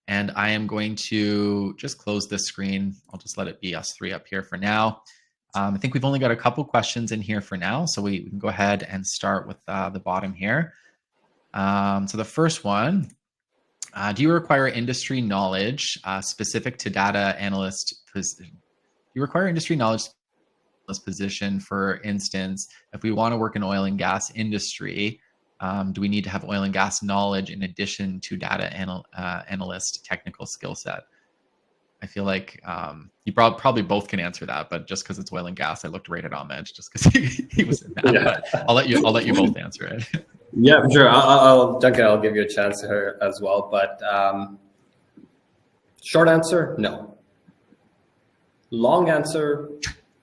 And I am going to just close this screen. I'll just let it be us three up here for now. I think we've only got a couple questions in here for now. So we can go ahead and start with the bottom here. So the first one, do you require industry knowledge specific to data analyst position? Do you require industry knowledge position? For instance, if we want to work in oil and gas industry, do we need to have oil and gas knowledge in addition to data analyst technical skill set? I feel like you probably both can answer that, but just because it's oil and gas, I looked right at Ahmed just because he was in that. Yeah. But I'll let you both answer it. Yeah, sure. Duncan, I'll give you a chance here as well. But short answer, no. Long answer,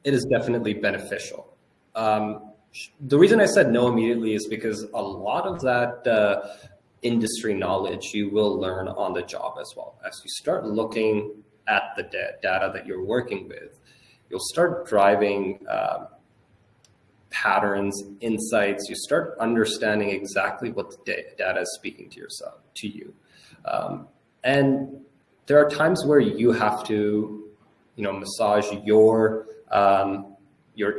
it is definitely beneficial. The reason I said no immediately is because a lot of that industry knowledge you will learn on the job as well. As you start looking at the data that you're working with, you'll start driving patterns, insights. You start understanding exactly what the data is speaking to you. And there are times where you have to massage your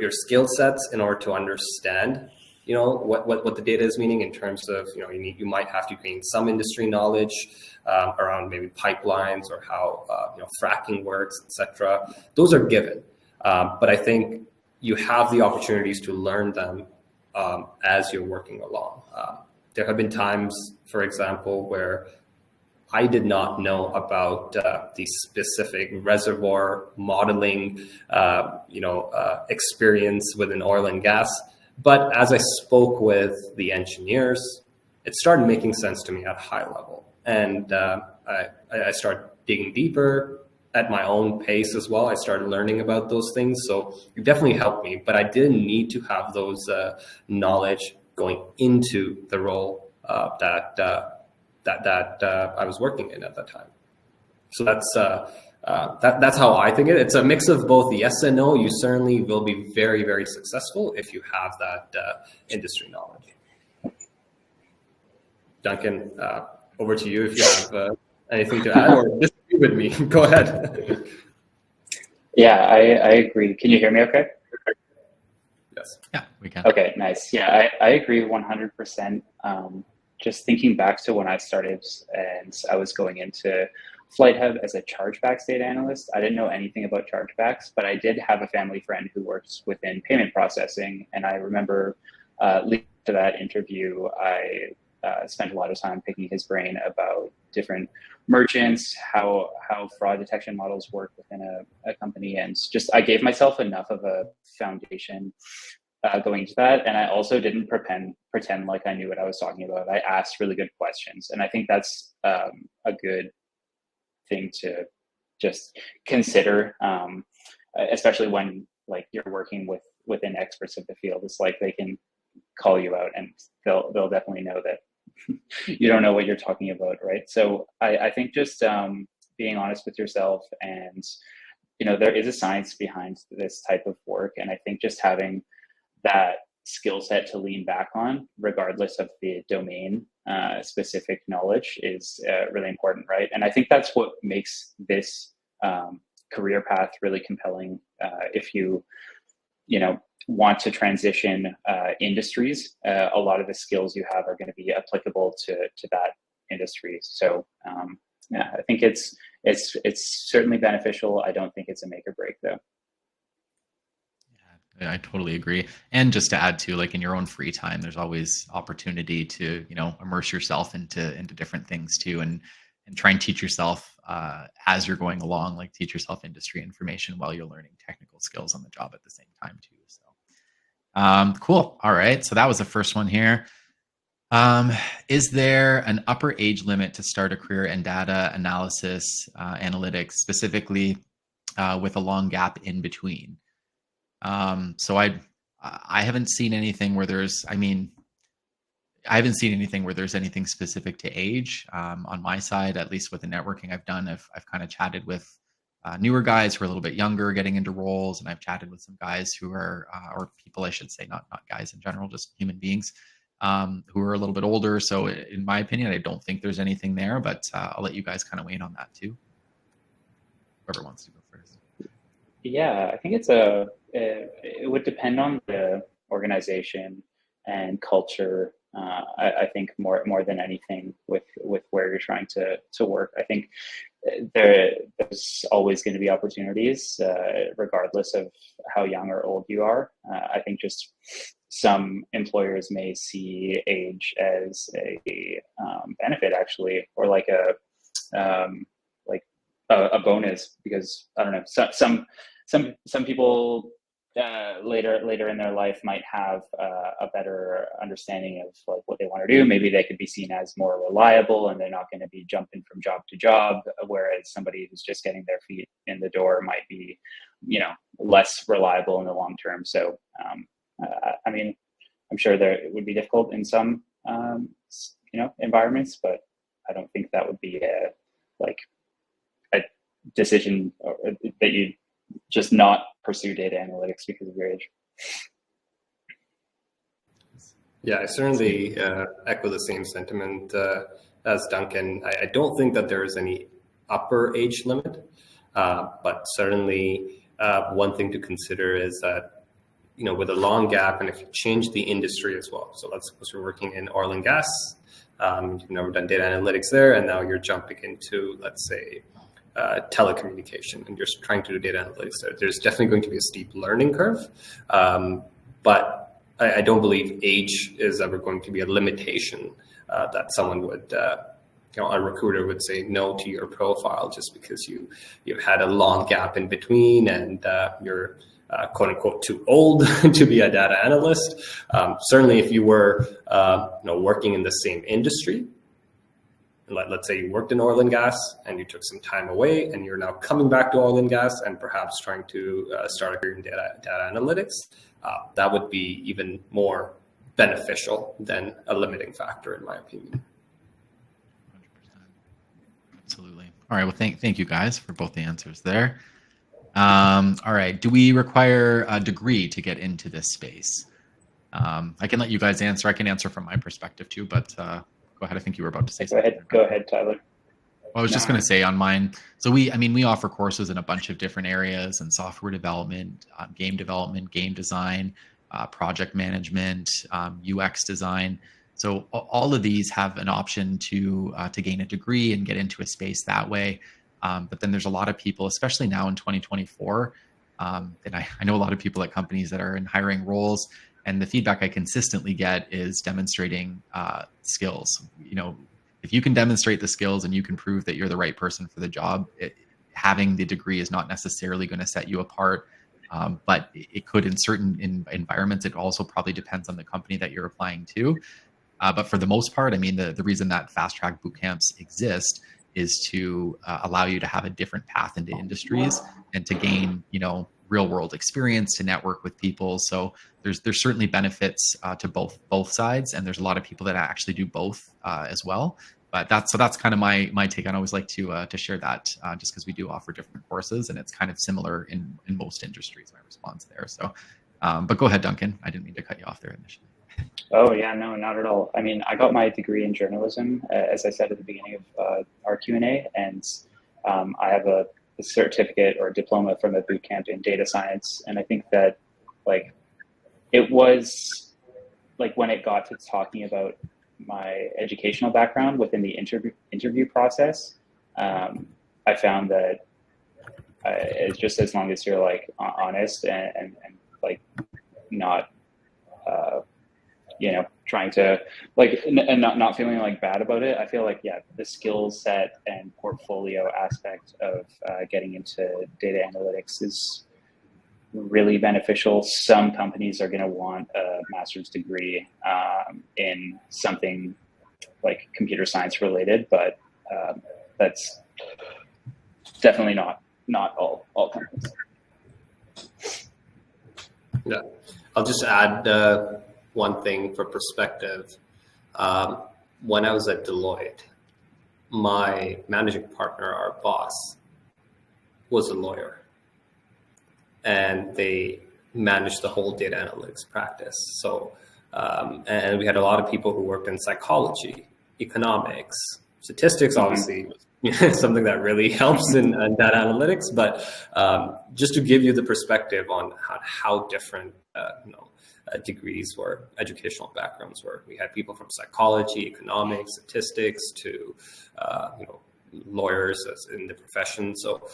skill sets in order to understand, what the data is meaning in terms of, you might have to gain some industry knowledge around maybe pipelines or how, fracking works, etc. Those are given. But I think you have the opportunities to learn them as you're working along. There have been times, for example, where I did not know about the specific reservoir modeling, experience within oil and gas. But as I spoke with the engineers, it started making sense to me at a high level. And I started digging deeper at my own pace as well. I started learning about those things. So it definitely helped me, but I didn't need to have those knowledge going into the role that I was working in at that time. So that's how I think it. It's a mix of both yes and no. You certainly will be very, very successful if you have that industry knowledge. Duncan, over to you if you have anything to add or disagree with me. Go ahead. Yeah, I agree. Can you hear me okay? Yes. Yeah, we can. Okay, nice. Yeah, I agree 100%. Just thinking back to when I started and I was going into FlightHub as a chargebacks data analyst, I didn't know anything about chargebacks, but I did have a family friend who works within payment processing. And I remember leading to that interview, I spent a lot of time picking his brain about different merchants, how fraud detection models work within a company. And just I gave myself enough of a foundation going into that. And I also didn't pretend like I knew what I was talking about. I asked really good questions. And I think that's a good thing to just consider, especially when like you're working within experts of the field. It's like they can call you out and they'll definitely know that you don't know what you're talking about, right? So I think just being honest with yourself, and there is a science behind this type of work, and I think just having that skill set to lean back on, regardless of the domain specific knowledge, is really important, right? And I think that's what makes this career path really compelling. If you want to transition industries, a lot of the skills you have are going to be applicable to that industry. So yeah, I think it's certainly beneficial. I don't think it's a make or break though. Yeah, I totally agree. And just to add to, like, in your own free time, there's always opportunity to immerse yourself into different things too, and try and teach yourself as you're going along. Like, teach yourself industry information while you're learning technical skills on the job at the same time too. So cool. All right. So that was the first one here. Is there an upper age limit to start a career in data analysis, analytics, specifically with a long gap in between? So I haven't seen anything where there's, I haven't seen anything where there's anything specific to age. On my side, at least with the networking I've done, I've kind of chatted with newer guys who are a little bit younger getting into roles. And I've chatted with some guys who are, or people, I should say, not guys in general, just human beings who are a little bit older. So in my opinion, I don't think there's anything there, but I'll let you guys kind of weigh in on that too. Whoever wants to go first. Yeah, I think it would depend on the organization and culture. I think more than anything with where you're trying to work. I think there's always going to be opportunities, regardless of how young or old you are. I think just some employers may see age as a benefit, actually, or like a bonus, because I don't know, some people later in their life might have a better understanding of like what they want to do. Maybe they could be seen as more reliable and they're not going to be jumping from job to job, whereas somebody who's just getting their feet in the door might be less reliable in the long term. So I'm sure it would be difficult in some environments, but I don't think that would be a decision that you just not pursue data analytics because of your age. Yeah, I certainly echo the same sentiment as Duncan. I don't think that there is any upper age limit, but certainly one thing to consider is that, with a long gap, and if you change the industry as well. So let's suppose you're working in oil and gas, you've never done data analytics there, and now you're jumping into, let's say, telecommunication, and you're trying to do data analytics there. There's definitely going to be a steep learning curve, but I don't believe age is ever going to be a limitation that someone would a recruiter would say no to your profile just because you've had a long gap in between and you're quote unquote too old to be a data analyst. Certainly, if you were working in the same industry, let's say you worked in oil and gas and you took some time away and you're now coming back to oil and gas and perhaps trying to start a career in data analytics, that would be even more beneficial than a limiting factor, in my opinion. 100%. Absolutely. All right. Well, thank you guys for both the answers there. All right. Do we require a degree to get into this space? I can let you guys answer. I can answer from my perspective too, but go ahead. I think you were about to say something. Go ahead, Tyler. Well, I was just going to say on mine. So we offer courses in a bunch of different areas in software development, game design, project management, UX design. So all of these have an option to gain a degree and get into a space that way. But then there's a lot of people, especially now in 2024, and I know a lot of people at companies that are in hiring roles, and the feedback I consistently get is demonstrating skills. If you can demonstrate the skills and you can prove that you're the right person for the job, having the degree is not necessarily going to set you apart. But it could in certain environments. It also probably depends on the company that you're applying to. But for the most part, the reason that fast track boot camps exist is to allow you to have a different path into industries and to gain, real world experience, to network with people. So there's certainly benefits to both sides, and there's a lot of people that actually do both as well. But that's kind of my take. I always like to share that just because we do offer different courses, and it's kind of similar in most industries. My response there. So, but go ahead, Duncan. I didn't mean to cut you off there initially. Oh yeah, no, not at all. I got my degree in journalism, as I said at the beginning of our Q&A, and I have a certificate or diploma from a boot camp in data science. And I think that it was when it got to talking about my educational background within the interview process, I found that it's just as long as you're honest and not trying to and not feeling bad about it. I feel the skill set and portfolio aspect of getting into data analytics is really beneficial. Some companies are going to want a master's degree in something like computer science related, but that's definitely not all companies. Yeah, I'll just add one thing for perspective. When I was at Deloitte, my managing partner, our boss, was a lawyer, and they managed the whole data analytics practice. So, and we had a lot of people who worked in psychology, economics, statistics, obviously, something that really helps in data analytics. But just to give you the perspective on how different, degrees were, educational backgrounds were. We had people from psychology, economics, statistics, to lawyers in the profession. So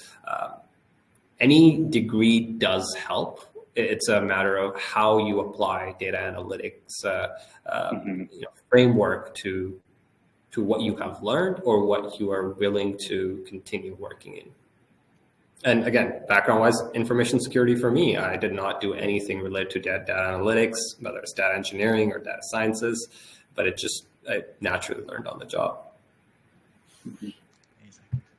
any degree does help. It's a matter of how you apply data analytics framework to what you have learned or what you are willing to continue working in. And again, background-wise, information security for me, I did not do anything related to data analytics, whether it's data engineering or data sciences, but I naturally learned on the job.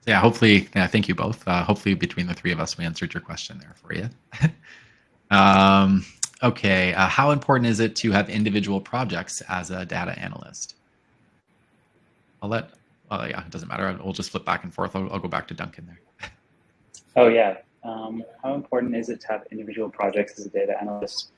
Yeah, hopefully, thank you both. Hopefully between the three of us, we answered your question there for you. Okay, how important is it to have individual projects as a data analyst? It doesn't matter. We'll just flip back and forth. I'll go back to Duncan there. Oh yeah. How important is it to have individual projects as a data analyst?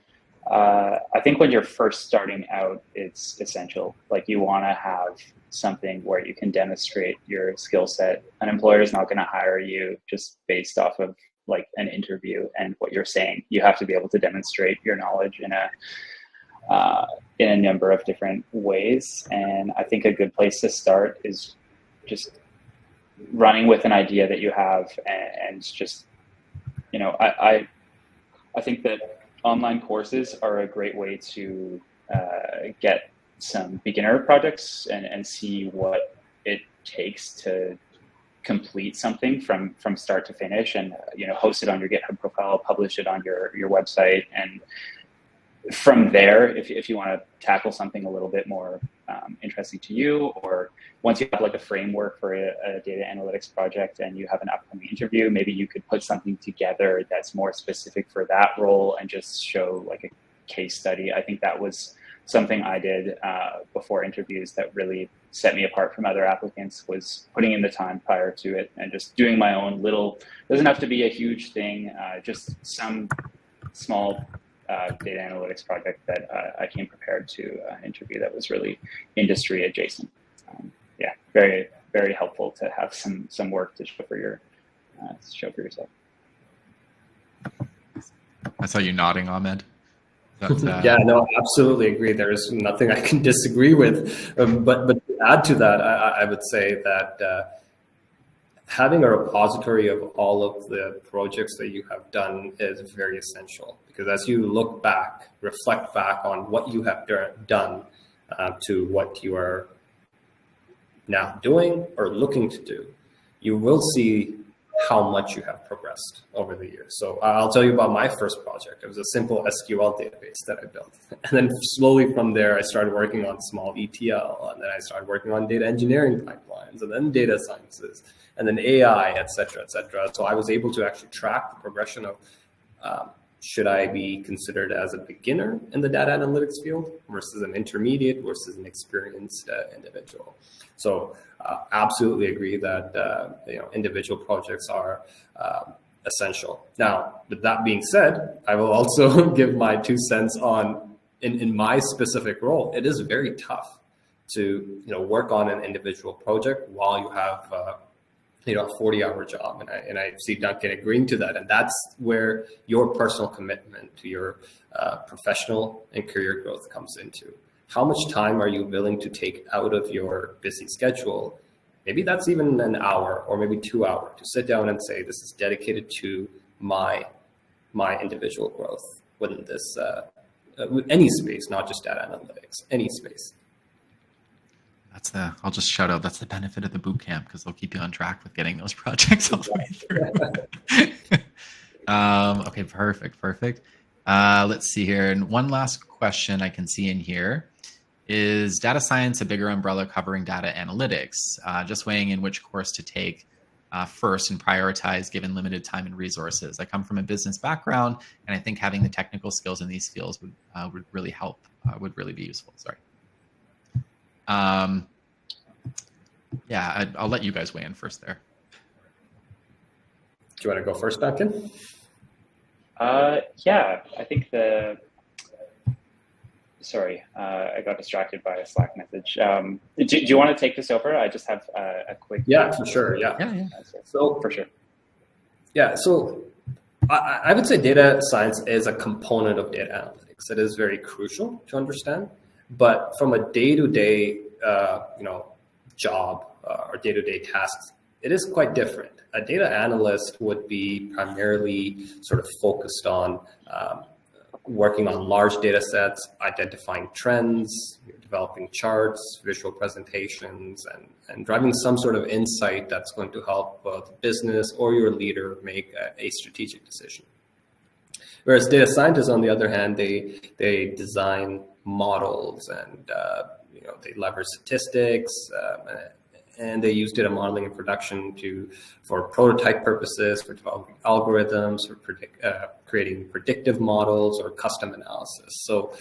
I think when you're first starting out, it's essential. You want to have something where you can demonstrate your skill set. An employer is not going to hire you just based off of an interview and what you're saying. You have to be able to demonstrate your knowledge in a number of different ways. And I think a good place to start is just running with an idea that you have and just, I think that online courses are a great way to get some beginner projects and see what it takes to complete something from start to finish, and host it on your GitHub profile, publish it on your website, and from there, if you want to tackle something a little bit more interesting to you, or once you have like a framework for a data analytics project and you have an upcoming interview, maybe you could put something together that's more specific for that role and just show like a case study. I think that was something I did before interviews that really set me apart from other applicants, was putting in the time prior to it and just doing my own little, doesn't have to be a huge thing, just some small data analytics project that I came prepared to interview that was really industry adjacent. Yeah, very, very helpful to have some work to show for yourself. I saw you nodding, Ahmed. Yeah, no, absolutely agree. There is nothing I can disagree with. But to add to that, I would say that having a repository of all of the projects that you have done is very essential, because as you look back, reflect back on what you have done to what you are now doing or looking to do, you will see how much you have progressed over the years. So I'll tell you about my first project. It was a simple SQL database that I built. And then slowly from there, I started working on small ETL, and then I started working on data engineering pipelines, and then data sciences, and then AI, et cetera, et cetera. So I was able to actually track the progression of should I be considered as a beginner in the data analytics field versus an intermediate versus an experienced individual. So absolutely agree that individual projects are essential. Now, with that being said, I will also give my 2 cents on in my specific role. It is very tough to work on an individual project while you have a 40-hour job, and I see Duncan agreeing to that, and that's where your personal commitment to your professional and career growth comes into. How much time are you willing to take out of your busy schedule? Maybe that's even an hour or maybe 2 hours to sit down and say, this is dedicated to my individual growth within this any space, not just data analytics, any space. I'll just shout out, that's the benefit of the bootcamp, because they'll keep you on track with getting those projects all the way through. Okay, perfect. Let's see here. And one last question I can see in here. Is data science a bigger umbrella covering data analytics? Just weighing in which course to take first and prioritize given limited time and resources. I come from a business background, and I think having the technical skills in these fields would really help, would really be useful. Sorry. Yeah, I'll let you guys weigh in first there. Do you want to go first, Duncan? Yeah, I think sorry, I got distracted by a Slack message. Do you want to take this over? I just have a quick. Yeah, for sure. Yeah. So for sure. Yeah. So I would say data science is a component of data analytics. It is very crucial to understand, but from a day-to-day, job or day-to-day tasks, it is quite different. A data analyst would be primarily sort of focused on working on large data sets, identifying trends, developing charts, visual presentations, and driving some sort of insight that's going to help the business or your leader make a strategic decision. Whereas data scientists, on the other hand, they design models and they leverage statistics, and they use data modeling in production for prototype purposes, for developing algorithms, for creating predictive models or custom analysis. So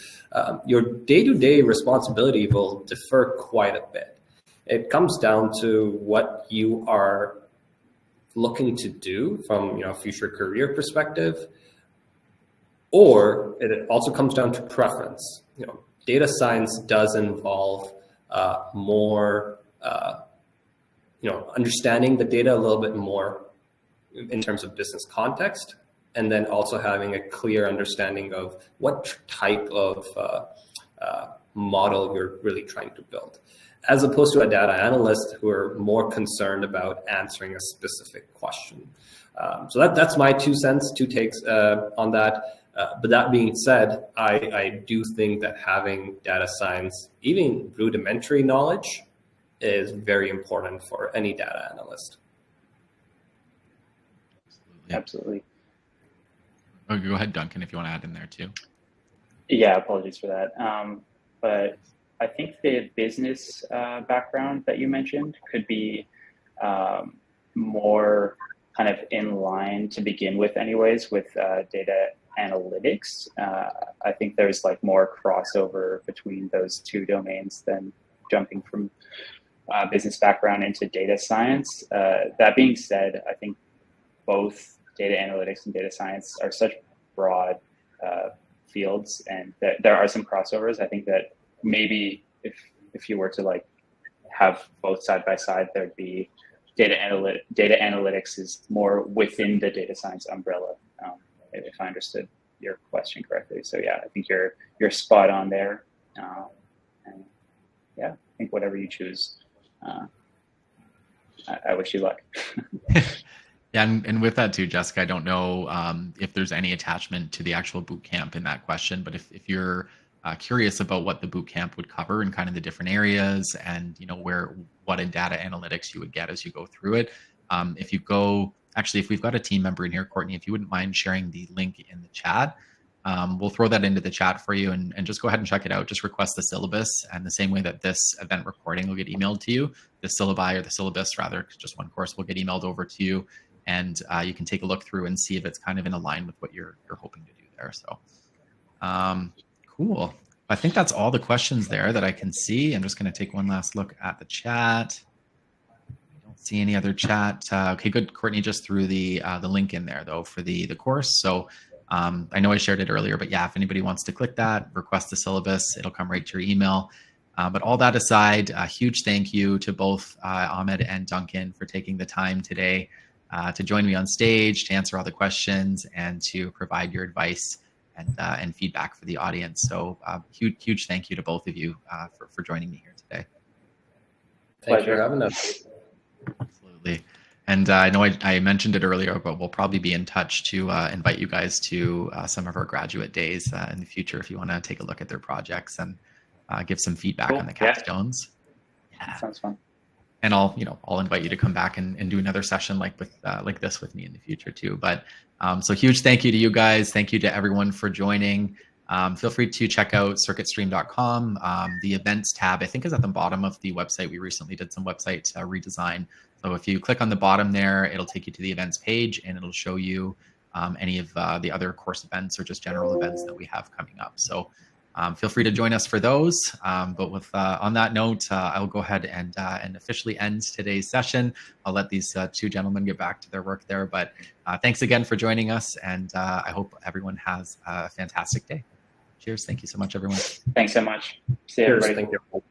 your day-to-day responsibility will differ quite a bit. It comes down to what you are looking to do from a future career perspective, or it also comes down to preference. Data science does involve more understanding the data a little bit more in terms of business context, and then also having a clear understanding of what type of model you're really trying to build, as opposed to a data analyst who are more concerned about answering a specific question. So that's my 2 cents, 2 takes on that. But that being said, I do think that having data science, even rudimentary knowledge, is very important for any data analyst. Absolutely. Oh, go ahead, Duncan, if you want to add in there too. Yeah, apologies for that. But I think the business background that you mentioned could be more kind of in line to begin with anyways with data analytics. I think there's like more crossover between those two domains than jumping from business background into data science. That being said, I think both data analytics and data science are such broad fields, and that there are some crossovers. I think that maybe if you were to like have both side by side, there'd be data analytics is more within the data science umbrella, if I understood your question correctly. So yeah, I think you're spot on there. And yeah, I think whatever you choose, I wish you luck. Yeah, and with that too, Jessica, I don't know if there's any attachment to the actual bootcamp in that question, but if you're curious about what the bootcamp would cover and kind of the different areas and what in data analytics you would get as you go through it, if you go, actually, if we've got a team member in here, Courtney, if you wouldn't mind sharing the link in the chat, we'll throw that into the chat for you and just go ahead and check it out. Just request the syllabus, and the same way that this event recording will get emailed to you, the syllabi or the syllabus rather, just one course will get emailed over to you. And you can take a look through and see if it's kind of in line with what you're hoping to do there. So cool. I think that's all the questions there that I can see. I'm just going to take one last look at the chat. I don't see any other chat. Okay, good. Courtney just threw the link in there though for the course. So I know I shared it earlier, but yeah, if anybody wants to click that, request the syllabus, it'll come right to your email. But all that aside, a huge thank you to both Ahmed and Duncan for taking the time today to join me on stage, to answer all the questions, and to provide your advice and feedback for the audience. So huge thank you to both of you for joining me here today. Thanks for having us. Absolutely. And I know I mentioned it earlier, but we'll probably be in touch to invite you guys to some of our graduate days in the future if you want to take a look at their projects and give some feedback on the capstones. Yeah. Sounds fun. And I'll invite you to come back and do another session like this with me in the future too. But so huge thank you to you guys. Thank you to everyone for joining. Feel free to check out circuitstream.com. The events tab, I think, is at the bottom of the website. We recently did some website redesign. So if you click on the bottom there, it'll take you to the events page and it'll show you any of the other course events or just general events that we have coming up. So feel free to join us for those. But with on that note, I'll go ahead and officially end today's session. I'll let these two gentlemen get back to their work there. But thanks again for joining us, and I hope everyone has a fantastic day. Cheers. Thank you so much, everyone. Thanks so much. See you, everybody. Thank you.